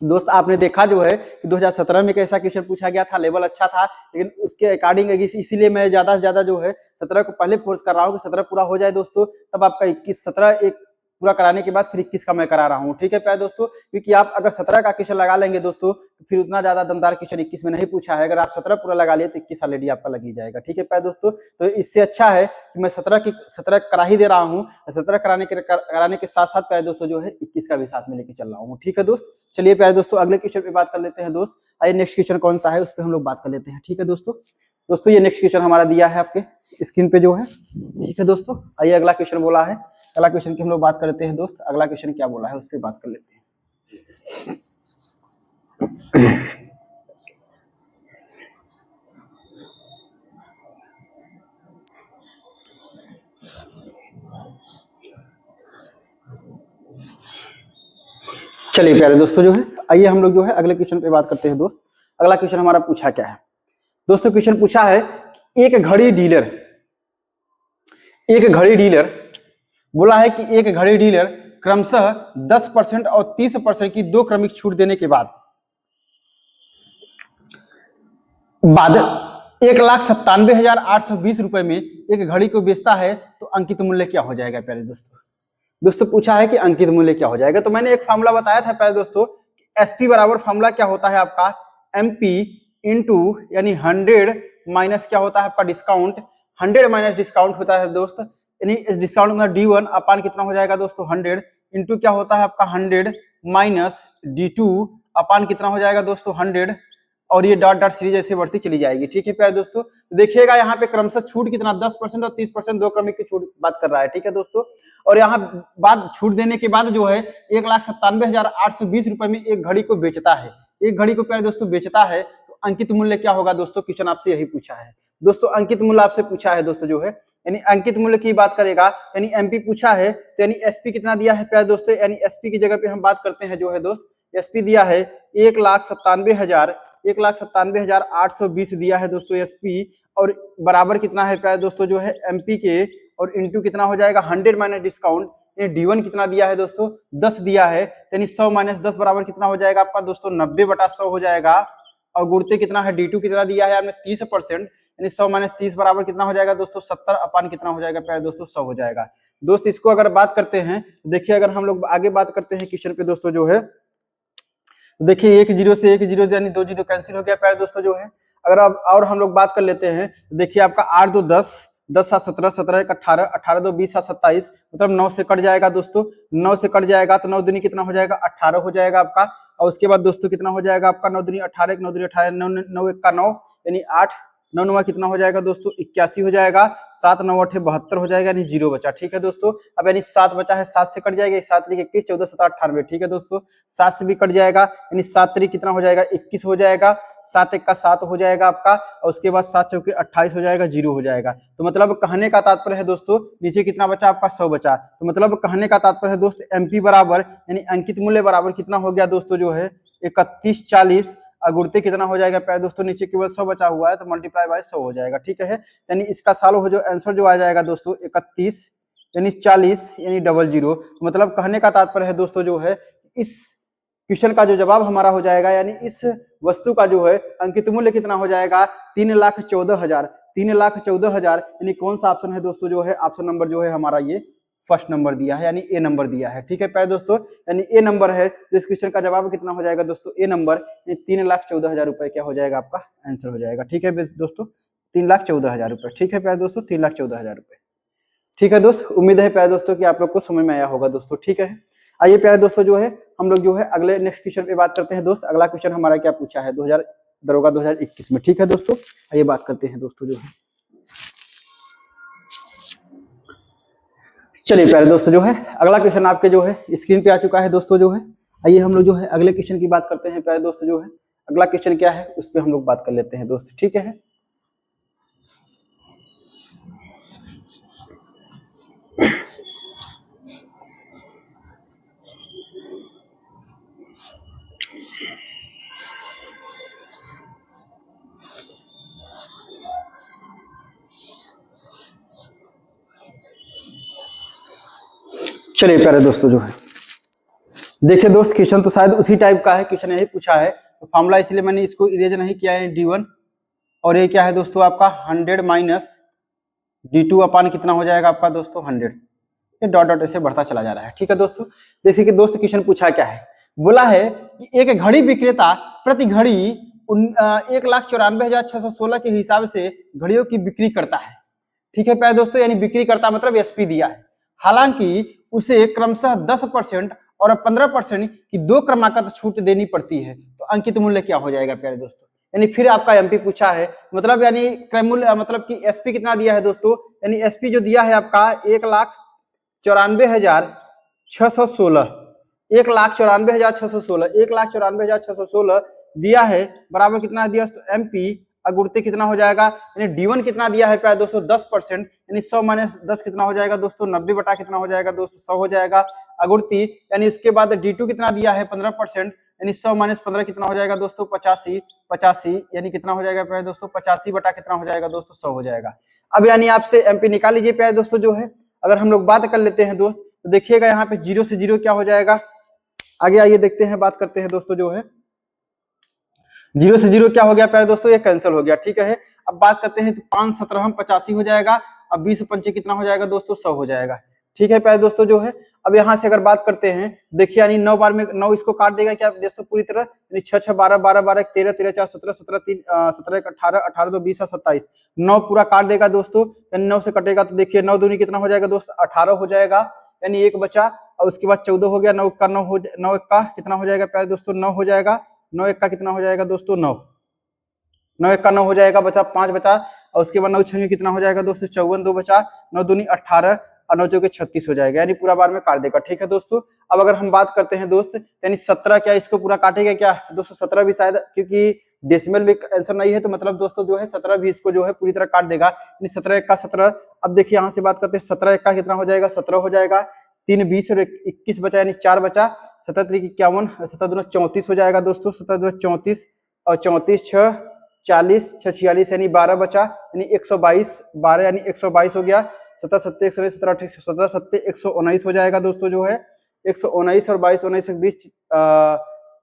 दोस्त, आपने देखा जो है कि 2017 में कैसा क्वेश्चन पूछा गया था, लेवल अच्छा था, लेकिन उसके अकॉर्डिंग इसीलिए मैं ज्यादा से ज्यादा जो है 17 को पहले फोर्स कर रहा हूँ कि 17 पूरा हो जाए दोस्तों, तब आपका 21 17 एक पूरा कराने के बाद फिर 21 का मैं करा रहा हूँ। ठीक है प्यारे दोस्तों, क्योंकि आप अगर 17 का क्वेश्चन लगा लेंगे दोस्तों तो फिर उतना ज्यादा दमदार क्वेश्चन 21 में नहीं पूछा है, अगर आप 17 पूरा लगा लिए तो 21 ऑलरेडी आपका लग ही जाएगा। ठीक है प्यारे दोस्तों, तो इससे अच्छा है कि मैं 17 करा ही दे रहा हूँ, 17 कराने के साथ साथ प्यारे दोस्तों जो है 21 का भी साथ में लेके चल रहा हूँ। ठीक है दोस्त, चलिए प्यारे दोस्तों अगले क्वेश्चन पे बात कर लेते हैं दोस्त। आइए नेक्स्ट क्वेश्चन कौन सा है उस पर हम लोग बात कर लेते हैं। ठीक है दोस्तों ये नेक्स्ट क्वेश्चन हमारा दिया है आपके स्क्रीन पे जो है। ठीक है दोस्तों, आइए अगला क्वेश्चन बोला है, अगला क्वेश्चन की हम लोग बात कर लेते हैं दोस्त। अगला क्वेश्चन क्या बोला है उस पर बात कर लेते हैं। चलिए प्यारे दोस्तों जो है, आइए हम लोग जो है अगले क्वेश्चन पे बात करते हैं दोस्त। अगला क्वेश्चन हमारा पूछा क्या है दोस्तों, क्वेश्चन पूछा है एक घड़ी डीलर बोला है कि एक घड़ी डीलर क्रमशः 10% और 30% की दो क्रमिक छूट देने के बाद 1,97,820 रुपए में एक घड़ी को बेचता है तो अंकित मूल्य क्या हो जाएगा प्यारे दोस्तों पूछा है कि अंकित मूल्य क्या हो जाएगा। तो मैंने एक फार्मूला बताया था प्यारे दोस्तों, एसपी बराबर फार्मूला क्या होता है आपका एमपी इंटू यानी 100 माइनस क्या होता है आपका डिस्काउंट, 100 माइनस डिस्काउंट होता है दोस्त, यानी इस डिस्काउंट में D1 अपान कितना हो जाएगा दोस्तों 100 इंटू क्या होता है आपका 100 माइनस D2 अपान कितना हो जाएगा दोस्तों 100, और ये डॉट डॉट सीरीज ऐसे बढ़ती चली जाएगी। ठीक है प्यारे दोस्तों, देखिएगा यहाँ पे क्रमशः छूट कितना 10% और 30% दो क्रमिक की छूट बात कर रहा है। ठीक है दोस्तों, और यहाँ बाद छूट देने के बाद जो है 1,97,820 रुपए में एक घड़ी को बेचता है, एक घड़ी को प्यारे दोस्तों बेचता है तो अंकित मूल्य क्या होगा दोस्तों, क्वेश्चन आपसे यही पूछा है दोस्तों, अंकित मूल्य आपसे पूछा है दोस्तों जो है, यानी अंकित मूल्य की बात करेगा, यानी एमपी पूछा है तो यानी एसपी कितना दिया है प्यारे दोस्तों, यानी एसपी की जगह पे हम बात करते हैं जो है दोस्त, एसपी दिया है 1,97,820 दिया है दोस्तों एसपी, और बराबर कितना है प्यारे दोस्तों जो है एमपी के, और इंटू कितना हो जाएगा 100 माइनस डिस्काउंट, D1 कितना दिया है दोस्तों 10 दिया है, यानी 100 माइनस 10 बराबर कितना हो जाएगा आपका दोस्तों 90/100 हो जाएगा, और गुणते कितना है D2 कितना दिया है आपने 30%, यानी 100 माइनस 30 बराबर कितना हो जाएगा दोस्तों 70 अपान कितना हो जाएगा प्यारे दोस्तों 100 हो जाएगा। दोस्त इसको अगर बात करते हैं, देखिए अगर हम लोग आगे बात करते हैं क्वेश्चन पे दोस्तों जो है, देखिए एक जीरो से एक जीरो यानी 2 जीरो कैंसिल हो गया प्यारे दोस्तों जो है। अगर अब और हम लोग बात कर लेते हैं, देखिए आपका 8 2 10, 10 7 17, 17 1 18, 18 2 20 7 27, मतलब 9 से कट जाएगा दोस्तों, 9 से कट जाएगा तो 9 दूनी कितना हो जाएगा 18 हो जाएगा आपका, और उसके बाद दोस्तों कितना हो जाएगा आपका 9 दूनी 18, 9 दूनी 18, 9 1 का 9 यानी 8, 9 9 कितना हो जाएगा दोस्तों 81 हो जाएगा, 7 9 8 72 हो जाएगा, यानी 0 बचा। ठीक है दोस्तों, अब यानी 7 बचा है, 7 से कट जाएगा, 7 3 21, 14 7 98। ठीक है दोस्तों, 7 से भी कट जाएगा, यानी 7 3 कितना हो जाएगा 21 हो जाएगा, 7 1 का 7 हो जाएगा आपका, और उसके बाद 7 चौके 28 हो जाएगा, 0 हो जाएगा। तो मतलब कहने का तात्पर्य है दोस्तों, नीचे कितना बचा आपका 100 बचा, तो मतलब कहने का तात्पर्य है दोस्त एमपी बराबर यानी अंकित मूल्य बराबर कितना हो गया दोस्तों जो है 3140, गुणते कितना हो जाएगा प्यारे दोस्तों, नीचे केवल 100 बचा हुआ है तो मल्टीप्लाई बाय 100 हो जाएगा। ठीक है, यानी इसका साल हो जो आंसर जो आ जाएगा दोस्तों 31 यानी 40 यानी 00। मतलब कहने का तात्पर्य है दोस्तों जो है इस क्वेश्चन का जो जवाब हमारा हो जाएगा, यानी इस वस्तु का जो है अंकित मूल्य कितना हो जाएगा 3,14,000, 3,14,000, यानी कौन सा ऑप्शन है दोस्तों जो है, ऑप्शन नंबर जो है हमारा ये फर्स्ट नंबर दिया है, यानी ए नंबर दिया है। ठीक है प्यारे दोस्तों, यानी ए नंबर है, तो इस क्वेश्चन का जवाब कितना हो जाएगा दोस्तों ए नंबर, 3,14,000 रुपए क्या हो जाएगा आपका आंसर हो जाएगा। ठीक है दोस्तों, 3,14,000 रुपए। ठीक है प्यारे दोस्तों, 3,14,000 रुपए। ठीक है दोस्त, उम्मीद है प्यारे दोस्तों कि आप लोग को समझ में आया होगा दोस्तों। ठीक है, आइए प्यारे दोस्तों जो है हम लोग जो है अगले नेक्स्ट क्वेश्चन पे बात करते हैं दोस्त। अगला क्वेश्चन हमारा क्या पूछा है दरोगा 2021 में। ठीक है दोस्तों, आइए बात करते हैं दोस्तों जो है। चलिए प्यारे दोस्तों, जो है अगला क्वेश्चन आपके जो है स्क्रीन पे आ चुका है दोस्तों। जो है आइए हम लोग जो है अगले क्वेश्चन की बात करते हैं प्यारे दोस्तों। जो है अगला क्वेश्चन क्या है उस पर हम लोग बात कर लेते हैं दोस्त, ठीक है। चलिए प्यारे दोस्तों, जो है देखिए दोस्त, क्वेश्चन तो शायद उसी टाइप का है, क्वेश्चन यही पूछा है तो फॉर्मूला इसलिए मैंने इसको इरेज नहीं किया है, D1। और ये क्या है दोस्तों आपका 100 माइनस D2 अपान कितना हो जाएगा आपका दोस्तों 100। ये डॉट डॉट ऐसे बढ़ता चला जा रहा है, ठीक है दोस्तों। जैसे कि दोस्त क्वेश्चन पूछा क्या है, बोला है कि एक घड़ी विक्रेता प्रति घड़ी 1,94,616 के हिसाब से घड़ियों की बिक्री करता है, ठीक है प्यारे दोस्तों। यानी बिक्री करता मतलब SP दिया है। हालांकि उसे क्रमशः 10% और 15% की दो क्रमागत छूट देनी पड़ती है, तो अंकित मूल्य क्या हो जाएगा प्यारे दोस्तों। यानी फिर आपका MP पूछा है, मतलब यानी क्रय मूल्य मतलब कि SP कितना दिया है दोस्तों। यानी SP जो दिया है आपका 1,94,616, 1,94,616, 1,94,616 दिया है, बराबर कितना दिया तो MP अगुर्ते कितना हो जाएगा। यानी D1 कितना दिया है प्यारे दोस्तों 10%, यानी 100 माइनस 10 कितना हो जाएगा दोस्तों 90 बटा कितना हो जाएगा दोस्तों 100 हो जाएगा अगुर्ती। यानी इसके बाद D2 कितना दिया है 15%, यानी 100 माइनस 15 कितना हो जाएगा दोस्तों 85, यानी कितना हो जाएगा प्यारे दोस्तों 85 बटा कितना हो जाएगा दोस्तों 100 हो जाएगा। अब यानी आपसे MP निकाल लीजिए प्यारे दोस्तों। जो है अगर हम लोग बात कर लेते हैं दोस्त, तो देखिएगा यहाँ पे 0 से 0 क्या हो जाएगा। आगे आइए देखते हैं, बात करते हैं दोस्तों। जो है 0 से 0 क्या हो गया प्यारे दोस्तों, ये कैंसिल हो गया, ठीक है। अब बात करते हैं तो 5 17 85 हो जाएगा। अब 20 पंचे कितना हो जाएगा दोस्तों 100 हो जाएगा, ठीक है प्यारे दोस्तों। जो है अब यहाँ से अगर बात करते हैं, देखिए यानी 9 बार में 9 इसको काट देगा क्या दोस्तों पूरी तरह, यानी 6 6 12 12 12 13 13 4 17 17 3 17 18 18 2 20 27, 9 पूरा काट देगा दोस्तों। यानी 9 से कटेगा तो देखिए 9 दूनी कितना हो जाएगा दोस्तों 18 हो जाएगा, यानी एक बचा। और उसके बाद 14 हो गया, 9 का 9 हो 9 का कितना हो जाएगा प्यारे दोस्तों 9 हो जाएगा, 9 1 का कितना हो जाएगा दोस्तों 9, 9 1 का 9 हो जाएगा, बचा 5 बचा। और उसके बाद 9 6 कितना हो जाएगा दोस्तों 54, 2 बचा, 9 दूनी 18 और 9 चौके 36 हो जाएगा, यानी पूरा बार में काट देगा, ठीक है दोस्तों। अब अगर हम बात करते हैं दोस्त, यानी 17 क्या इसको पूरा काटेगा क्या दोस्तों 17 भी शायद, क्योंकि डेसिमल में आंसर नहीं है तो मतलब दोस्तों जो है 17 भी इसको जो है पूरी तरह काट देगा, यानी 17 1 का 17। अब देखिए यहाँ से बात करते हैं 17 1 का कितना हो जाएगा 17 हो जाएगा, 3 20 और 21 बचा, यानी 4 बचा, 17 3 51, 17 दूना 34 हो जाएगा दोस्तों, 17 दूना 34 और 34 6 40 6 46, यानी 12 बचा, यानी 122 12 यानी 122 हो गया, 17 7 119 17 17 7 119 हो जाएगा दोस्तों। जो है 119 और 22 19 20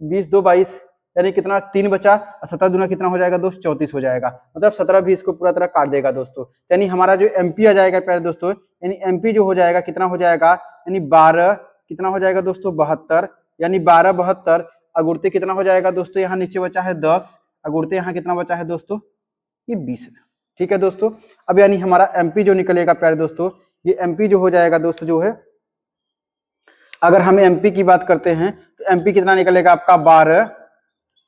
20 2 22, यानी कितना 3 बचा, 17 दूना कितना हो जाएगा दोस्त 34 हो जाएगा, मतलब 17 भी इसको पूरा तरह काट देगा दोस्तों। यानी हमारा जो MP आ जाएगा प्यारे दोस्तों, यानी MP जो हो जाएगा कितना हो जाएगा, यानी 12 कितना हो जाएगा दोस्तों 72, यानी 12 72 अगुर्ते कितना हो जाएगा दोस्तों, यहाँ नीचे बचा है 10 अगुर्ते, यहाँ कितना बचा है दोस्तों ये 20, ठीक है दोस्तों। अब यानी हमारा MP जो निकलेगा प्यारे दोस्तों, ये MP जो हो जाएगा दोस्तों। जो है अगर हम MP की बात करते हैं तो MP कितना निकलेगा आपका 12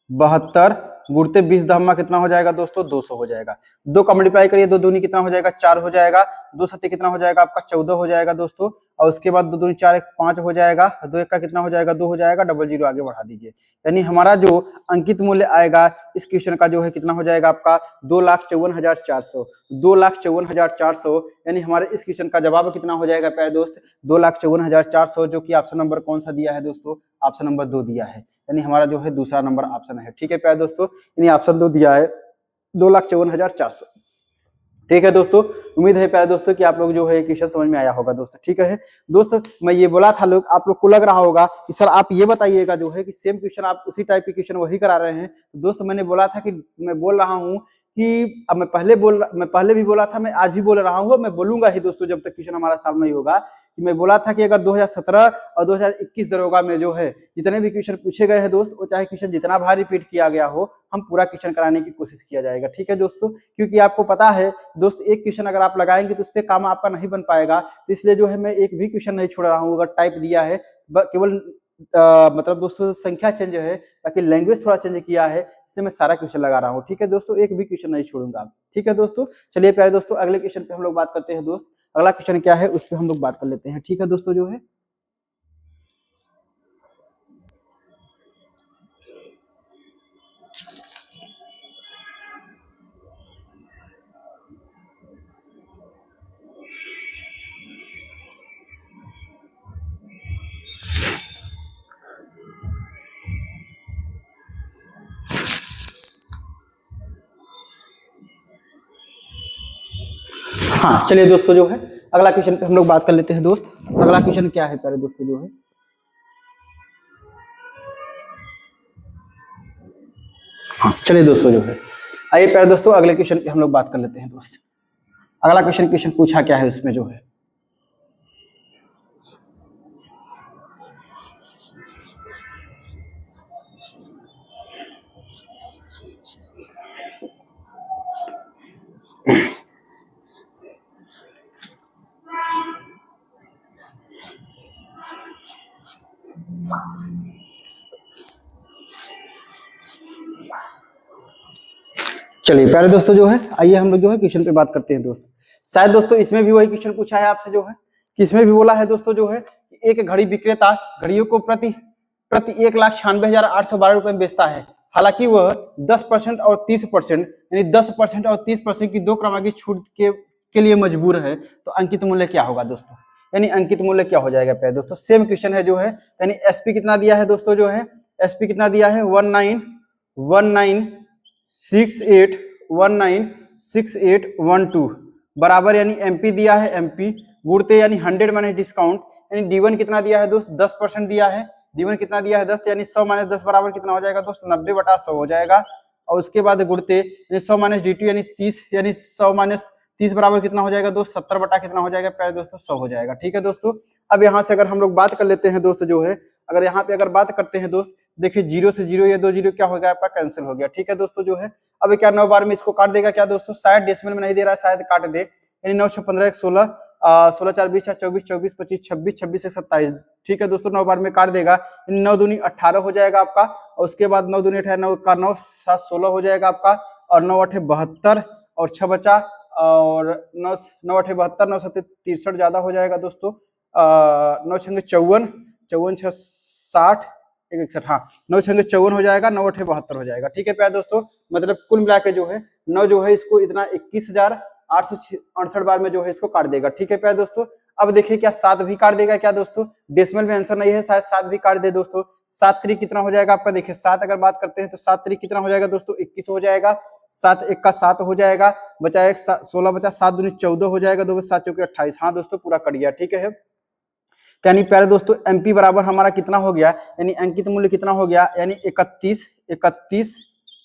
72 गुड़ते 20 धम्मा कितना हो जाएगा दोस्तों 200 हो जाएगा। 2 का मल्टीप्लाई करिए, 2 दूनी कितना हो जाएगा 4 हो जाएगा, 2 सत्ते कितना हो जाएगा आपका 14 हो जाएगा दोस्तों। और उसके बाद 2 दूनी 4 1 5 हो जाएगा, 2 1 का कितना हो जाएगा 2 हो जाएगा, डबल जीरो आगे बढ़ा दीजिए। यानी हमारा जो अंकित मूल्य आएगा इस क्वेश्चन का जो है कितना हो जाएगा आपका 2,54,400, 2,54,400, यानी हमारे इस क्वेश्चन का जवाब कितना हो जाएगा प्यारे दोस्त 2,54,400, जो कि ऑप्शन नंबर कौन सा दिया है दोस्तों, ऑप्शन नंबर 2 दिया है, यानी हमारा जो है दूसरा नंबर ऑप्शन है, ठीक है प्यारे दोस्तों। यानी ऑप्शन 2 दिया है 2,54,400, ठीक है दोस्तों। उम्मीद है प्यारे दोस्तों कि आप लोग जो है क्वेश्चन समझ में आया होगा दोस्त, ठीक है दोस्त। मैं ये बोला था लोग आप लोग को लग रहा होगा कि सर आप ये बताइएगा जो है कि सेम क्वेश्चन आप उसी टाइप के क्वेश्चन वही करा रहे हैं। तो दोस्त मैंने बोला था कि मैं बोल रहा हूँ कि अब मैं पहले भी बोला था, मैं आज भी बोल रहा हूँ, मैं बोलूंगा ही दोस्तों जब तक क्वेश्चन हमारा सामने नहीं होगा, कि मैं बोला था कि अगर 2017 और 2021 दरोगा में जो है जितने भी क्वेश्चन पूछे गए हैं दोस्त, वो चाहे क्वेश्चन जितना बार रिपीट किया गया हो, हम पूरा क्वेश्चन कराने की कोशिश किया जाएगा, ठीक है दोस्तों। क्योंकि आपको पता है दोस्त एक क्वेश्चन अगर आप लगाएंगे तो उस पर काम आपका नहीं बन पाएगा, तो इसलिए जो है मैं एक भी क्वेश्चन नहीं छोड़ रहा हूँ। अगर टाइप दिया है केवल मतलब दोस्तों संख्या चेंज है, बाकी लैंग्वेज थोड़ा चेंज किया है, इसलिए मैं सारा क्वेश्चन लगा रहा हूँ। ठीक है दोस्तों, एक भी क्वेश्चन नहीं छोड़ूंगा। ठीक है दोस्तों, चलिए प्यारे दोस्तों अगले क्वेश्चन पे हम लोग बात करते हैं दोस्त। अगला क्वेश्चन क्या है उस पर हम लोग बात कर लेते हैं। ठीक है दोस्तों जो है, हाँ चलिए दोस्तों जो है अगला क्वेश्चन पे हम लोग बात कर लेते हैं दोस्त। अगला क्वेश्चन क्या है प्यारे दोस्तों जो है, हाँ चलिए दोस्तों जो है, आइए प्यारे दोस्तों अगले क्वेश्चन पे हम लोग बात कर लेते हैं दोस्त। अगला क्वेश्चन पूछा क्या है उसमें जो है, चलिए प्यारे दोस्तों जो है आइए हम लोग जो है क्वेश्चन पे बात करते हैं दोस्त। शायद दोस्तों इसमें भी वही क्वेश्चन पूछा है आपसे जो है, कि इसमें भी बोला है दोस्तों जो है कि एक घड़ी विक्रेता घड़ियों को प्रति 1,96,812 रुपए में बेचता है। हालांकि वह 10% और 30% यानी 10% और 30% की दो क्रमांकित छूट के लिए मजबूर है, तो अंकित मूल्य क्या होगा दोस्तों? यानी अंकित मूल्य क्या हो जाएगा प्यारे दोस्तों? सेम क्वेश्चन है जो है, यानी एसपी कितना दिया है दोस्तों जो है, एसपी कितना दिया है 196812 बराबर, यानी एमपी दिया है एमपी गुणते यानी 100 माइनस डिस्काउंट, यानी D1 कितना दिया है दोस्त 10% दिया है, D1 कितना दिया है 10, यानी 100 माइनस 10 बराबर कितना हो जाएगा दोस्त 90/100 हो जाएगा। और उसके बाद गुणते यानी 100 माइनस D2 यानी 30, यानी 100 माइनस 30 बराबर कितना हो जाएगा दोस्त 70 बटा कितना हो जाएगा प्यारे दोस्तों 100 हो जाएगा। ठीक है दोस्तों, अब यहाँ से अगर हम लोग बात कर लेते हैं दोस्त जो है, अगर यहाँ पे अगर बात करते हैं दोस्त, देखिए 0 से 0 ये 2 0 क्या हो गया आपका कैंसिल हो गया। ठीक है दोस्तों जो है, अब क्या 9 बार में इसको काट देगा क्या दोस्तों? शायद डेसिमल में नहीं दे रहा है, शायद काट दे, यानी 9 6 15 1 16 16 4 20 24 24 25 26 26 1 27। ठीक है दोस्तों, 9 बार में काट देगा, 9 दूनी 18 हो जाएगा आपका, और उसके बाद 9 दूनी 18 9 का 9 7 16 हो जाएगा आपका, और 9 8 72 और 6 बचा, और 9 9 8 72 9 7 63 ज्यादा हो जाएगा दोस्तों, 9 6 54 54 6 60 61, हाँ 9 6 54 हो जाएगा, 9 8 72 हो जाएगा। ठीक है प्यारे दोस्तों, मतलब कुल मिला के जो है 9 जो है इसको इतना 21,868 बार में जो है इसको काट देगा। ठीक है प्यारे दोस्तों, अब देखिए क्या 7 भी काट देगा क्या दोस्तों? डेसिमल में आंसर नहीं है, शायद 7 भी काट दे दोस्तों। 7 3 कितना हो जाएगा आपका? देखिए 7 अगर बात करते हैं तो 7 3 कितना हो जाएगा दोस्तों 21 हो जाएगा, 7 1 का 7 हो जाएगा, बचा 1 16 बचा, 7 दूनी 14 हो जाएगा, 2 7 चौके 28। हाँ दोस्तों पूरा कट गया। ठीक है, यानी प्यारे दोस्तों एमपी बराबर हमारा कितना हो गया, यानी अंकित मूल्य कितना हो गया, यानी 31 31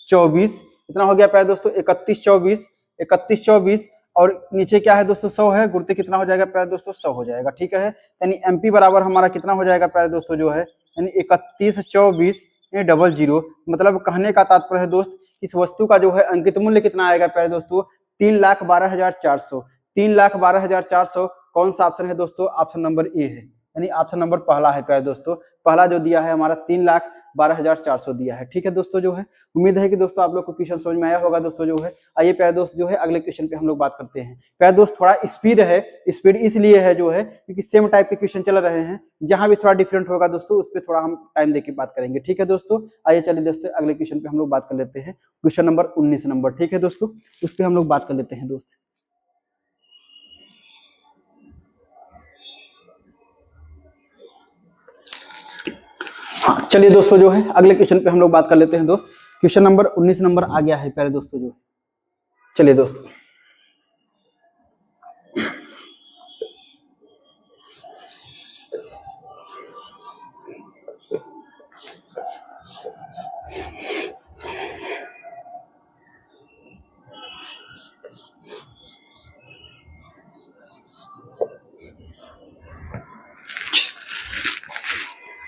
24 कितना हो गया प्यारे दोस्तों 31 24 31 24, और नीचे क्या है दोस्तों 100 है, गुणते कितना हो जाएगा प्यारे दोस्तों 100 हो जाएगा। ठीक है, यानी एमपी बराबर हमारा कितना हो जाएगा प्यारे दोस्तों जो है, यानी 31 24 00, मतलब कहने का तात्पर्य है दोस्त इस वस्तु का जो है अंकित मूल्य कितना आएगा प्यारे दोस्तों 3,12,400। 3,12,400 कौन सा ऑप्शन है दोस्तों? ऑप्शन नंबर ए है, यानी ऑप्शन नंबर पहला है प्यारे दोस्तों, पहला जो दिया है हमारा 3,12,400 दिया है। ठीक है दोस्तों जो है, उम्मीद है कि दोस्तों आप लोग को क्वेश्चन समझ में आया होगा दोस्तों जो है। आइए प्यारे दोस्त जो है अगले क्वेश्चन पे हम लोग बात करते हैं। प्यारे दोस्त थोड़ा स्पीड है, स्पीड इसलिए है जो है क्योंकि सेम टाइप के क्वेश्चन चल रहे हैं, जहां भी थोड़ा डिफरेंट होगा दोस्तों उस पर थोड़ा हम टाइम देके बात करेंगे। ठीक है दोस्तों, आइए चलिए दोस्तों अगले क्वेश्चन पे हम लोग बात कर लेते हैं, क्वेश्चन नंबर 19 नंबर। ठीक है दोस्तों, उस पर हम लोग बात कर लेते हैं दोस्त। चलिए दोस्तों जो है अगले क्वेश्चन पे हम लोग बात कर लेते हैं दोस्त। क्वेश्चन नंबर 19 नंबर आ गया है प्यारे दोस्तों जो, चलिए दोस्तों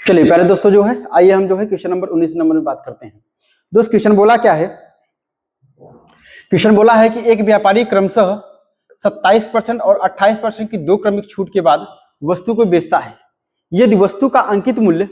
चलिए प्यारे दोस्तों जो है आइए हम जो है क्वेश्चन नंबर 19 नंबर में बात करते हैं दोस्त। क्वेश्चन बोला क्या है? क्वेश्चन बोला है कि एक व्यापारी क्रमशः 27% और 28% की दो क्रमिक छूट के बाद वस्तु को बेचता है। यदि वस्तु का अंकित मूल्य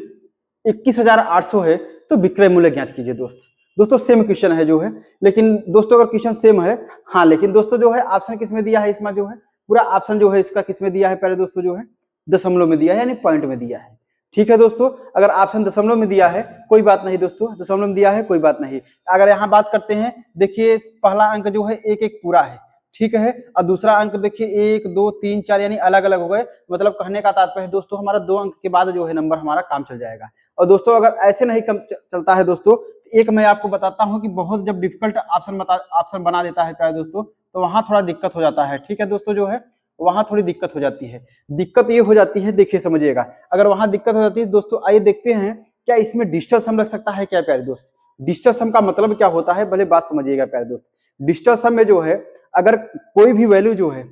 21,800 है, तो विक्रय मूल्य ज्ञात कीजिए दोस्तों सेम क्वेश्चन है जो है, लेकिन दोस्तों अगर क्वेश्चन सेम है, हाँ लेकिन दोस्तों जो है ऑप्शन किसमें दिया है, इसमें जो है पूरा ऑप्शन जो है इसका किसमें दिया है, पहले दोस्तों जो है दशमलव में दिया है, यानी पॉइंट में दिया है। ठीक है दोस्तों, अगर ऑप्शन दशमलव में दिया है कोई बात नहीं दोस्तों, दशमलव में दिया है कोई बात नहीं। अगर यहाँ बात करते हैं, देखिए पहला अंक जो है एक एक पूरा है, ठीक है, और दूसरा अंक देखिए 1 2 3 4 यानी अलग अलग हो गए, मतलब कहने का तात्पर्य है दोस्तों हमारा 2 अंक के बाद जो है नंबर हमारा काम चल जाएगा। और दोस्तों अगर ऐसे नहीं चलता है दोस्तों, एक मैं आपको बताता हूं कि बहुत जब डिफिकल्ट ऑप्शन बना देता है प्यारे दोस्तों, तो वहां थोड़ा दिक्कत हो जाता है। ठीक है दोस्तों, जो है वहां थोड़ी दिक्कत हो जाती है। दिक्कत ये हो जाती है, देखिए समझिएगा, अगर वहां दिक्कत हो जाती है दोस्तों, आइए देखते हैं क्या इसमें डिजिटल सम लग सकता है क्या प्यारे दोस्त। डिजिटल सम का मतलब क्या होता है, भले बात समझिएगा प्यारे दोस्त। डिजिटल सम में जो है अगर कोई भी वैल्यू जो है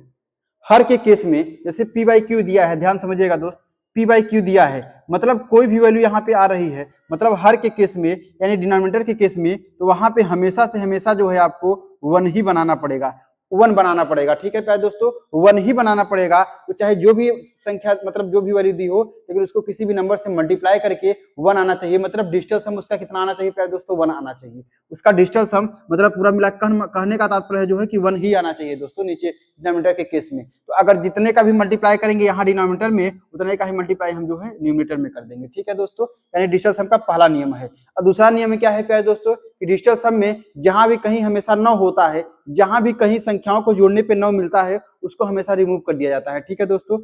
हर के केस में, जैसे पी बाई क्यू दिया है, ध्यान समझिएगा दोस्त, पी बाई क्यू दिया है, मतलब कोई भी वैल्यू यहाँ पे आ रही है, मतलब हर के केस में यानी डिनोमिनेटर के केस में, तो वहां पे हमेशा से हमेशा जो है आपको 1 ही बनाना पड़ेगा, 1 बनाना पड़ेगा। ठीक है प्यारे दोस्तों, 1 ही बनाना पड़ेगा, तो चाहे जो भी संख्या मतलब जो भी वैल्यू दी हो, लेकिन उसको किसी भी नंबर से मल्टीप्लाई करके 1 आना चाहिए। मतलब डिजिटल सम उसका कितना आना चाहिए प्यारे दोस्तों, 1 आना चाहिए। उसका डिजिटल सम मतलब पूरा मिला कहने का तात्पर्य है जो है कि 1 ही आना चाहिए दोस्तों नीचे डिनोमिनेटर के केस में। तो अगर जितने का भी मल्टीप्लाई करेंगे यहाँ डिनोमिनेटर में, उतने का ही मल्टीप्लाई हम जो है न्यूमरेटर में कर देंगे। ठीक है दोस्तों, यानी डिजिटल सम का पहला नियम है। और दूसरा नियम क्या है प्यारे दोस्तों, कि डिजिटल सम में जहां भी कहीं हमेशा 9 होता है, जहां भी कहीं संख्याओं को जोड़ने पे 9 मिलता है, उसको हमेशा रिमूव कर दिया जाता है। ठीक है दोस्तों,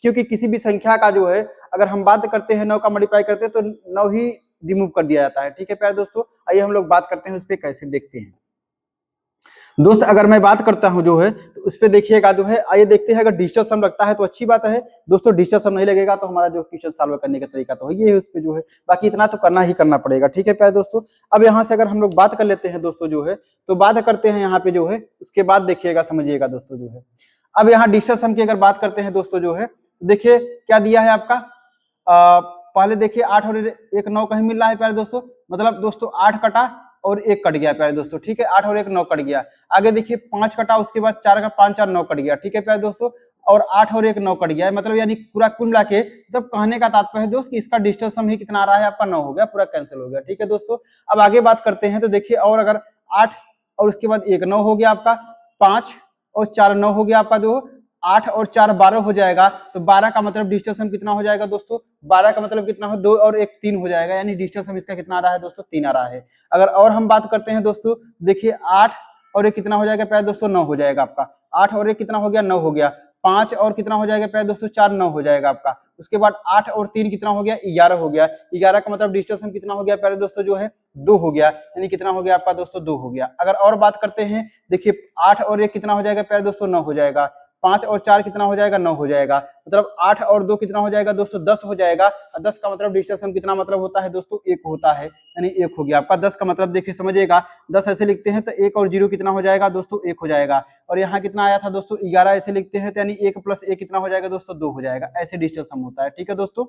क्योंकि किसी भी संख्या का जो है अगर हम बात करते हैं 9 का मल्टीप्लाई करते हैं तो 9 ही रिमूव कर दिया जाता है। ठीक है प्यारे दोस्तों, आइए हम लोग बात करते हैं उस पर कैसे देखते हैं दोस्त। अगर मैं बात करता हूं जो है तो उस पर देखिएगा जो है, आइए देखते हैं। अगर डिजिटल सम लगता है तो अच्छी बात है दोस्तों, डिजिटल सम नहीं लगेगा तो हमारा जो क्वेश्चन सॉल्व करने का तरीका तो ये है, उस पर जो है बाकी इतना तो करना ही करना पड़ेगा। ठीक है प्यारे दोस्तों, अब यहाँ से अगर हम लोग बात कर लेते हैं दोस्तों जो है, तो बात करते हैं यहाँ पे जो है, उसके बाद देखिएगा समझिएगा दोस्तों जो है। अब यहाँ डिजिटल सम की अगर बात करते हैं दोस्तों जो है, देखिए क्या दिया है आपका, पहले देखिए 8 और 1 9 कहीं मिल रहा है प्यारे दोस्तों, मतलब दोस्तों 8 कटा और 1 कट गया प्यारे दोस्तों। ठीक है, 8 और 1 9 कट गया। आगे देखिए 5 कटा, उसके बाद 4 का 5 4 9 कट गया। ठीक है प्यारे दोस्तों, और 8 और 1 9 कट गया, मतलब यानी पूरा कुल मिला के मतलब कहने का तात्पर्य है दोस्त कि इसका डिजिटल सम ही कितना आ रहा है आपका, 9 हो गया, पूरा कैंसिल हो गया। ठीक है दोस्तों, अब आगे बात करते हैं तो देखिए, और अगर 8 और उसके बाद 1 9 हो गया आपका, 5 और 4 9 हो गया आपका, जो 8 और 4 12 हो जाएगा, तो 12 का मतलब डिजिटल सम कितना हो जाएगा दोस्तों, 12 का मतलब कितना हो, 2 और 1 3 हो जाएगा, यानी डिजिटल सम इसका कितना आ रहा है दोस्तों, 3 आ रहा है। अगर और हम बात करते हैं दोस्तों, देखिए 8 और 1 कितना हो जाएगा प्यारे दोस्तों, 9 हो जाएगा आपका। 8 और 1 कितना हो गया, 9 हो गया। 5 और कितना हो जाएगा प्यारे दोस्तों, 4 9 हो जाएगा आपका। उसके बाद 8 और 3 कितना हो गया, 11 हो गया। 11 का मतलब डिजिटल सम कितना हो गया प्यारे दोस्तों, जो है 2 हो गया, यानी कितना हो गया आपका दोस्तों, 2 हो गया। अगर और बात करते हैं, देखिए 8 और 1 कितना हो जाएगा प्यारे दोस्तों, 9 हो जाएगा। 5 और 4 कितना हो जाएगा, 9 हो जाएगा। मतलब 8 और 2 कितना हो जाएगा दोस्तों, 10 हो जाएगा। और 10 का मतलब डिजिटल सम कितना मतलब होता है दोस्तों, 1 होता है, यानी 1 हो गया आपका। 10 का मतलब देखिए समझिएगा, 10 ऐसे लिखते हैं तो 1 और 0 कितना हो जाएगा दोस्तों, 1 हो जाएगा। और यहाँ कितना आया था दोस्तों, 11 ऐसे लिखते हैं तो यानी 1 + 1 कितना हो जाएगा दोस्तों, 2 हो जाएगा। ऐसे डिजिटल सम होता है। ठीक है दोस्तों,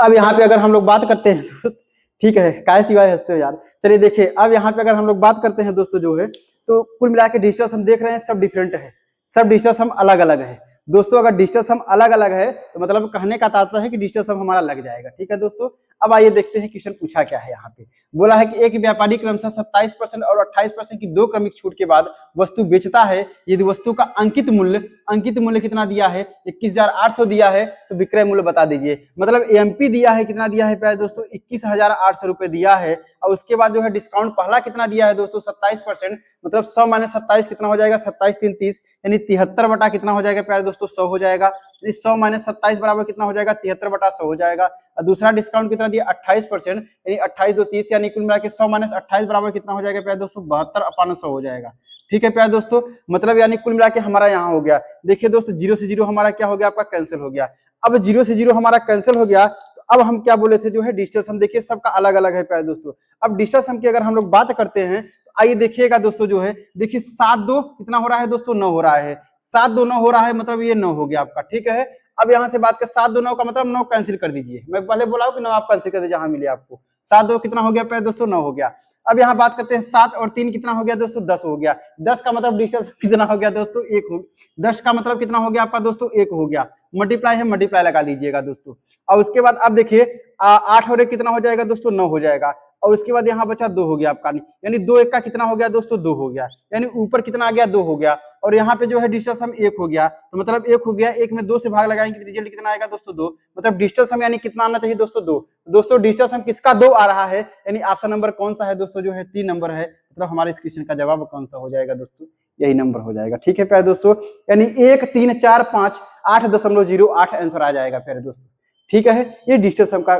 अब यहाँ पे अगर हम लोग बात करते हैं दोस्त, ठीक है, काय सिवाय हंसते हो यार, चलिए देखिए अब यहाँ पे अगर हम लोग बात करते हैं दोस्तों जो है, तो कुल मिला के डिजिटल सम देख रहे हैं सब डिफरेंट है, सब डिजिटल सम अलग अलग है दोस्तों। अगर डिजिटल सम अलग अलग है तो मतलब कहने का तात्पर्य है कि डिजिटल सम हमारा लग जाएगा। ठीक है दोस्तों, अब आइए देखते हैं क्वेश्चन पूछा क्या है। यहाँ पे बोला है कि एक व्यापारी क्रमशः 27% और 28% की 2 क्रमिक छूट के बाद वस्तु बेचता है, यदि वस्तु का अंकित मूल्य कितना दिया है, 21,800 दिया है, तो विक्रय मूल्य बता दीजिए। मतलब एमपी दिया है, कितना दिया है प्यारे दोस्तों, 21,800 रुपए दिया है। और उसके बाद जो है डिस्काउंट पहला कितना दिया है दोस्तों, 27%, मतलब 100 - 27 कितना हो जाएगा, 27 3 30, यानी 73 बटा कितना हो जाएगा प्यारे दोस्तों, 100 हो जाएगा। 100 - 27 बराबर कितना हो जाएगा, 73 बटा 100 हो जाएगा। और दूसरा डिस्काउंट कितना दिया, 28%, यानी 28 2 30, यानी कुल मिला के 100 - 28 बराबर कितना हो जाएगा प्यारे दोस्तों, 72/100 हो जाएगा। ठीक है प्यारे दोस्तों, मतलब यानी कुल मिला के हमारा यहाँ हो गया। देखिए दोस्तों 0 से 0 हमारा क्या हो गया, आपका कैंसिल हो गया। अब 0 से 0 हमारा कैंसिल हो गया, तो अब हम क्या बोले थे जो है डिजिटल सम, देखिए सबका अलग अलग है प्यारे दोस्तों। अब डिजिटल सम की अगर हम लोग बात करते हैं, आइए देखिएगा दोस्तों जो है, देखिए 7 2 कितना हो रहा है दोस्तों, 9 हो रहा है। 7 2 9 हो रहा है, मतलब ये 9 हो गया आपका। ठीक है, अब यहाँ से बात कर 7 2 9 का मतलब 9 कैंसिल कर दीजिए। मैं पहले बोला हूँ कि 9 आप कैंसिल कर दीजिए, जहां मिले आपको। 7 2 कितना हो गया प्यारे दोस्तों, 9 हो गया। अब यहाँ बात करते हैं 7 और 3 कितना हो गया दोस्तों, 10 हो गया। 10 का मतलब डिस्टेंस कितना हो गया दोस्तों, 1 हो। 10 का मतलब कितना हो गया आपका दोस्तों, 1 हो गया। मल्टीप्लाई है, मल्टीप्लाई लगा दीजिएगा दोस्तों। और उसके बाद अब देखिए 8 और 1 कितना हो जाएगा दोस्तों, 9 हो जाएगा। और उसके बाद यहाँ बचा 2 हो गया आपका, यानी 2 1 का कितना हो गया दोस्तों, 2 हो गया। यानी ऊपर कितना आ गया, 2 हो गया। और यहाँ पे जो है डिस्टेंस हम 1 हो गया, तो मतलब 1 हो गया। 1 में 2 से भाग लगाएंगे तो रिजल्ट कितना आएगा दोस्तों, 2। मतलब डिस्टेंस हम यानी कितना आना चाहिए दोस्तों, 2। दोस्तों डिस्टेंस हम किसका 2 आ रहा है, यानी ऑप्शन नंबर कौन सा है दोस्तों, जो है 3 नंबर है। मतलब हमारे इस क्वेश्चन का जवाब कौन सा हो जाएगा दोस्तों, यही नंबर हो जाएगा। ठीक है प्यारे दोस्तों, यानी 1 3 4 5 8.08 आंसर आ जाएगा प्यारे दोस्तों। ठीक है, ये डिस्टेंस हम का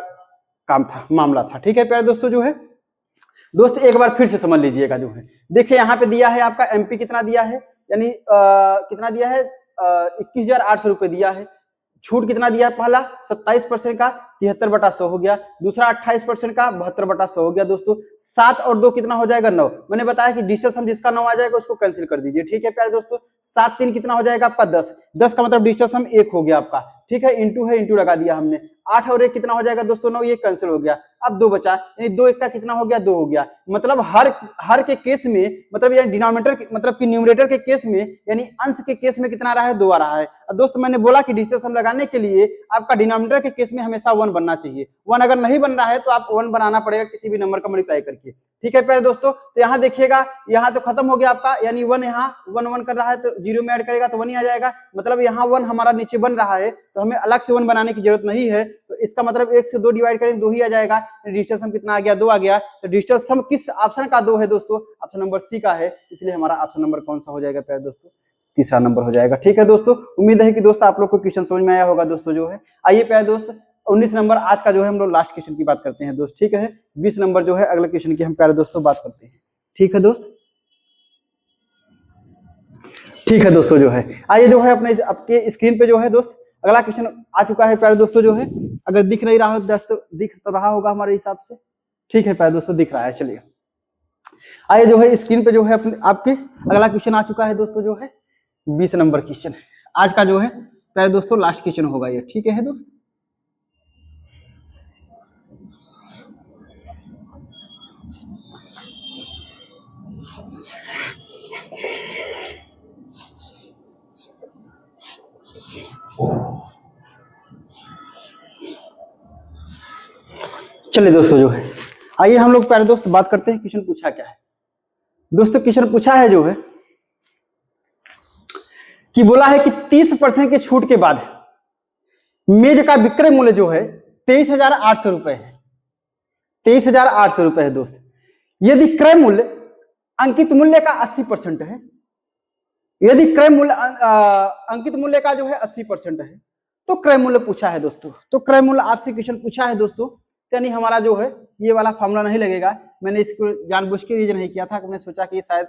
काम था, मामला था। ठीक है प्यारे दोस्तों, जो है दोस्त एक बार फिर से समझ लीजिएगा। जो है देखिए यहाँ पे दिया है आपका एमपी कितना दिया है, यानी कितना दिया है, 21,800 रुपए दिया है। छूट कितना दिया है, पहला 27% का 73/100 हो गया। दूसरा 28% का 72/100 हो गया दोस्तों। 7 और 2 कितना हो जाएगा, 9। मैंने बताया कि डिस्टेंस हम जिसका 9 आ जाएगा उसको कैंसिल कर दीजिए। ठीक है प्यारे दोस्तों, 7 3 कितना हो जाएगा आपका, 10। 10 का मतलब डिस्टेंस हम 1 हो गया आपका। ठीक है, इंटू है, इंटू लगा दिया हमने। 8 और 1 कितना हो जाएगा दोस्तों, 9, ये कैंसिल हो गया। अब 2 बचा, यानी 2 1 का कितना हो गया, 2 हो गया। मतलब हर के केस में, मतलब यानी डिनोमिनेटर मतलब कि न्यूमरेटर के केस में, यानी अंश के केस में कितना आ रहा है, 2 आ रहा है। और दोस्त मैंने बोला कि डिस्टेंस हम लगाने के लिए आपका डिनोमिनेटर के केस में हमेशा 1 बनना चाहिए। 1 अगर नहीं बन रहा है तो आप 1 बनाना पड़ेगा किसी भी नंबर का मल्टीप्लाई करके। ठीक है प्यारे दोस्तों, तो यहाँ देखिएगा, यहाँ तो खत्म हो गया आपका, यानी 1 यहाँ 1 1 कर रहा है, तो 0 में ऐड करेगा तो 1 ही आ जाएगा। मतलब यहाँ 1 हमारा नीचे बन रहा है, तो हमें अलग से 1 बनाने की जरूरत नहीं है। तो इसका मतलब 1 से 2 डिवाइड करें 2 ही आ जाएगा। डिस्टेंस हम कितना आ गया, 2 आ गया। तो डिस्टेंस हम किस ऑप्शन का 2 है दोस्तों, ऑप्शन नंबर सी का है। इसलिए हमारा ऑप्शन नंबर कौन सा हो जाएगा प्यारे दोस्तों, तीसरा नंबर हो जाएगा। ठीक है दोस्तों, उम्मीद है कि दोस्तों आप लोग को क्वेश्चन समझ में आया होगा दोस्तों। जो है आइए प्यारे दोस्त 19 नंबर आज का जो है हम लोग लास्ट क्वेश्चन की बात करते हैं दोस्त। ठीक है, 20 नंबर जो है अगले क्वेश्चन की हम प्यारे दोस्तों बात करते हैं। ठीक है दोस्त, ठीक है दोस्तों, जो है आइए जो है अपने आपके स्क्रीन पे जो है दोस्त अगला क्वेश्चन आ चुका है प्यारे दोस्तों। जो है अगर दिख नहीं रहा हो दोस्तों, दिख तो रहा होगा हमारे हिसाब से। ठीक है प्यारे दोस्तों, दिख रहा है। चलिए आइए जो है स्क्रीन पे जो है अपने आपके अगला क्वेश्चन आ चुका है दोस्तों। जो है 20 नंबर क्वेश्चन आज का जो है प्यारे दोस्तों लास्ट क्वेश्चन होगा ये। ठीक है दोस्त, चलिए दोस्तों, जो है आइए हम लोग प्यारे दोस्त बात करते हैं क्वेश्चन पूछा क्या है। दोस्तों क्वेश्चन पूछा है जो है कि बोला है कि 30% के छूट के बाद मेज का विक्रय मूल्य जो है 23,800 रुपए है। 23,800 रुपए है दोस्त। यदि क्रय मूल्य अंकित मूल्य का 80% है, यदि क्रय मूल्य अंकित मूल्य का जो है 80% है, तो क्रय मूल्य पूछा है दोस्तों। तो क्रय मूल्य आपसे क्वेश्चन पूछा है दोस्तों, यानी हमारा जो है ये वाला फॉर्मूला नहीं लगेगा। मैंने इसको जानबूझ के रीजन नहीं किया था, मैंने सोचा कि शायद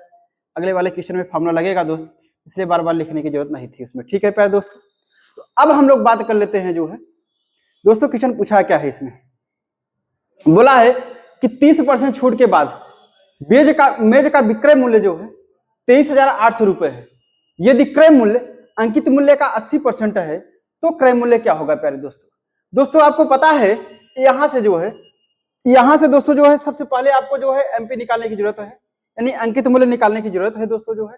अगले वाले क्वेश्चन में फॉर्मूला लगेगा दोस्त, इसलिए बार बार लिखने की जरूरत नहीं थी उसमें। ठीक है प्यारे दोस्त, तो अब हम लोग बात कर लेते हैं जो है दोस्तों क्वेश्चन पूछा क्या है। इसमें बोला है कि 30% छूट के बाद मेज का विक्रय मूल्य जो है 23,800 रुपए है। यदि क्रय मूल्य अंकित मूल्य का 80% है, तो क्रय मूल्य क्या होगा प्यारे दोस्तों। दोस्तों आपको पता है यहां से जो है, यहां से दोस्तों जो है सबसे पहले आपको जो है एमपी निकालने की जरूरत है, यानी अंकित मूल्य निकालने की जरूरत है दोस्तों। जो है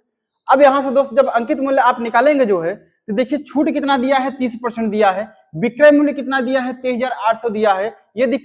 अब यहां से दोस्तों जब अंकित मूल्य आप निकालेंगे जो है, तो देखिए छूट कितना दिया है, 30% दिया है। विक्रय मूल्य कितना दिया है, 23,800 दिया है। यदि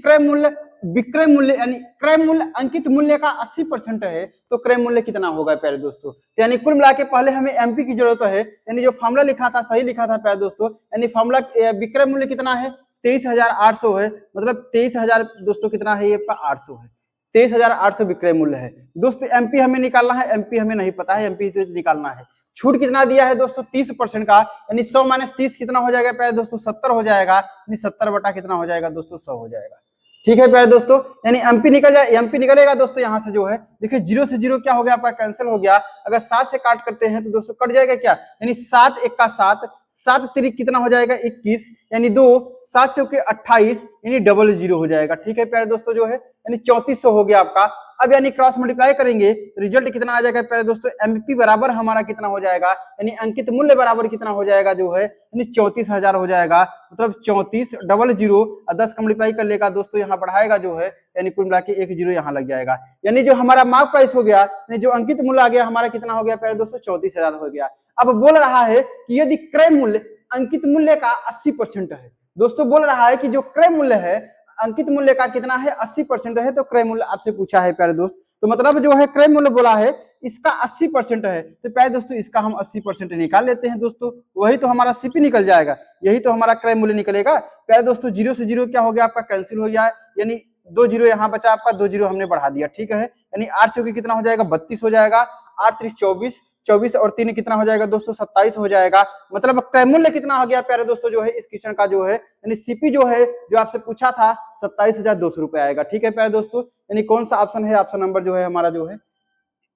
विक्रय मूल्य यानी क्रय मूल्य अंकित मूल्य का 80% है, तो क्रय मूल्य कितना होगा प्यारे दोस्तों। यानी कुल मिला के पहले हमें एमपी की जरूरत है, यानी जो फॉर्मूला लिखा था सही लिखा था प्यारे दोस्तों। यानी फॉर्मूला विक्रय मूल्य कितना है, 23,800 है। मतलब 23,000 दोस्तों कितना है, ये 800 है। 23,800 विक्रय मूल्य है दोस्तों। एमपी हमें निकालना है, एमपी हमें नहीं पता है, एमपी तो निकालना है। छूट कितना दिया है दोस्तों, 30% का, यानी 100 - 30 कितना हो जाएगा प्यारे दोस्तों, 70 हो जाएगा। यानी 70 बटा कितना हो जाएगा दोस्तों, 100 हो जाएगा। ठीक है प्यारे दोस्तों, यानी एमपी निकल जाए, एमपी निकलेगा दोस्तों। यहाँ से जो है देखिए 0 से 0 क्या हो गया आपका, कैंसिल हो गया। अगर 7 से काट करते हैं तो दोस्तों कट जाएगा क्या, यानी 7 1 का 7, 7 3 कितना हो जाएगा 21, यानी 2, 7 चौके 28, यानी 00 हो जाएगा। ठीक है प्यारे दोस्तों, जो है यानी 3400 हो गया आपका। अब यानी क्रॉस मल्टीप्लाई करेंगे तो रिजल्ट कितना आ जाएगा प्यारे दोस्तों, एमपी बराबर हमारा कितना हो जाएगा, यानी अंकित मूल्य बराबर कितना हो जाएगा जो है, यानी 34,000 हो जाएगा। मतलब 34 00 10 का मल्टीप्लाई कर लेगा दोस्तों, यहाँ बढ़ाएगा जो है, यानी कुल मिला के एक जीरो यहाँ लग जाएगा। यानी जो हमारा मार्क प्राइस हो गया, यानी जो अंकित मूल्य आ गया हमारा कितना हो गया प्यारे दोस्तों, 34,000 हो गया। अब बोल रहा है कि यदि क्रय मूल्य अंकित मूल्य का 80% है, दोस्तों बोल रहा है कि जो क्रय मूल्य है अंकित मूल्य का कितना है, 80% है, तो क्रय मूल्य आपसे पूछा है प्यारे दोस्त। तो मतलब जो है क्रय मूल्य बोला है इसका 80% है, तो प्यारे दोस्तों इसका हम 80% निकाल लेते हैं दोस्तों, वही तो हमारा सीपी निकल जाएगा, यही तो हमारा क्रय मूल्य निकलेगा। प्यारे दोस्तों जीरो से जीरो क्या हो गया आपका, कैंसिल हो गया, यानी 2 जीरो यहाँ बचा आपका, 2 जीरो हमने बढ़ा दिया, ठीक है। यानी 8 चौकी कितना हो जाएगा, 32 हो जाएगा, 8 त्रिक 24, 24 और 3 कितना हो जाएगा दोस्तों, 27 हो जाएगा। मतलब क्रय मूल्य कितना हो गया प्यारे दोस्तों जो है इस क्वेश्चन का जो है, यानी सीपी जो है जो आपसे पूछा था 27,200 रुपए आएगा, ठीक है प्यारे दोस्तों। यानी कौन सा ऑप्शन है, ऑप्शन नंबर जो है हमारा जो है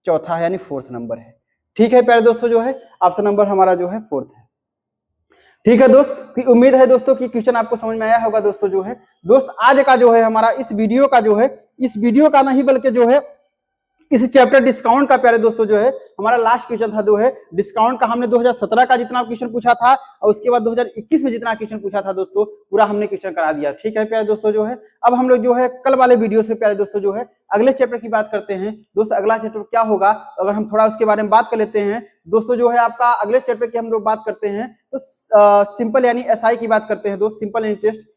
चौथा है, यानी 4th नंबर है, ठीक है प्यारे दोस्तों जो है ऑप्शन नंबर हमारा जो है 4th है। ठीक है दोस्त, की उम्मीद है दोस्तों कि क्वेश्चन आपको समझ में आया होगा दोस्तों जो है। दोस्त आज का जो है हमारा इस वीडियो का जो है, इस वीडियो का नहीं बल्कि जो है इस चैप्टर डिस्काउंट का प्यारे दोस्तों जो है हमारा लास्ट क्वेश्चन था जो है डिस्काउंट का। हमने 2017 का जितना क्वेश्चन पूछा था और उसके बाद 2021 में जितना क्वेश्चन पूछा था दोस्तों पूरा हमने क्वेश्चन करा दिया, ठीक है प्यारे दोस्तों जो है। अब हम लोग जो है कल वाले वीडियो से प्यारे दोस्तों जो है अगले चैप्टर की बात करते हैं। दोस्तों अगला चैप्टर क्या होगा, अगर हम थोड़ा उसके बारे में बात कर लेते हैं दोस्तों जो है आपका अगले चैप्टर की हम लोग बात करते हैं तो सिंपल यानी एसआई की बात करते हैं दोस्त, सिंपल इंटरेस्ट,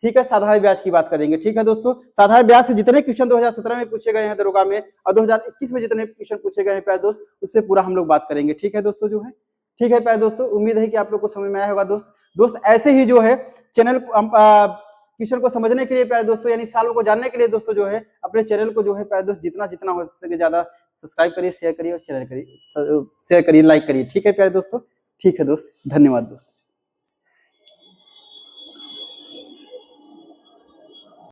ठीक है, साधारण ब्याज की बात करेंगे, ठीक है दोस्तों। साधारण ब्याज से जितने क्वेश्चन 2017 में पूछे गए हैं दरोगा में और 2021 में जितने क्वेश्चन पूछे गए हैं प्यारे दोस्त उससे पूरा हम लोग बात करेंगे, ठीक है दोस्तों जो है। ठीक है प्यारे दोस्तों, उम्मीद है कि आप लोग को समझ में आया होगा दोस्त ऐसे ही जो है चैनल क्वेश्चन को समझने के लिए प्यारे दोस्तों यानी सालों को जानने के लिए दोस्तों जो है अपने चैनल को जो है प्यारे दोस्त जितना जितना हो सके ज्यादा सब्सक्राइब करिए, शेयर करिए और चैनल करिए, शेयर करिए, लाइक करिए, ठीक है प्यारे दोस्तों। ठीक है दोस्त, धन्यवाद दोस्त।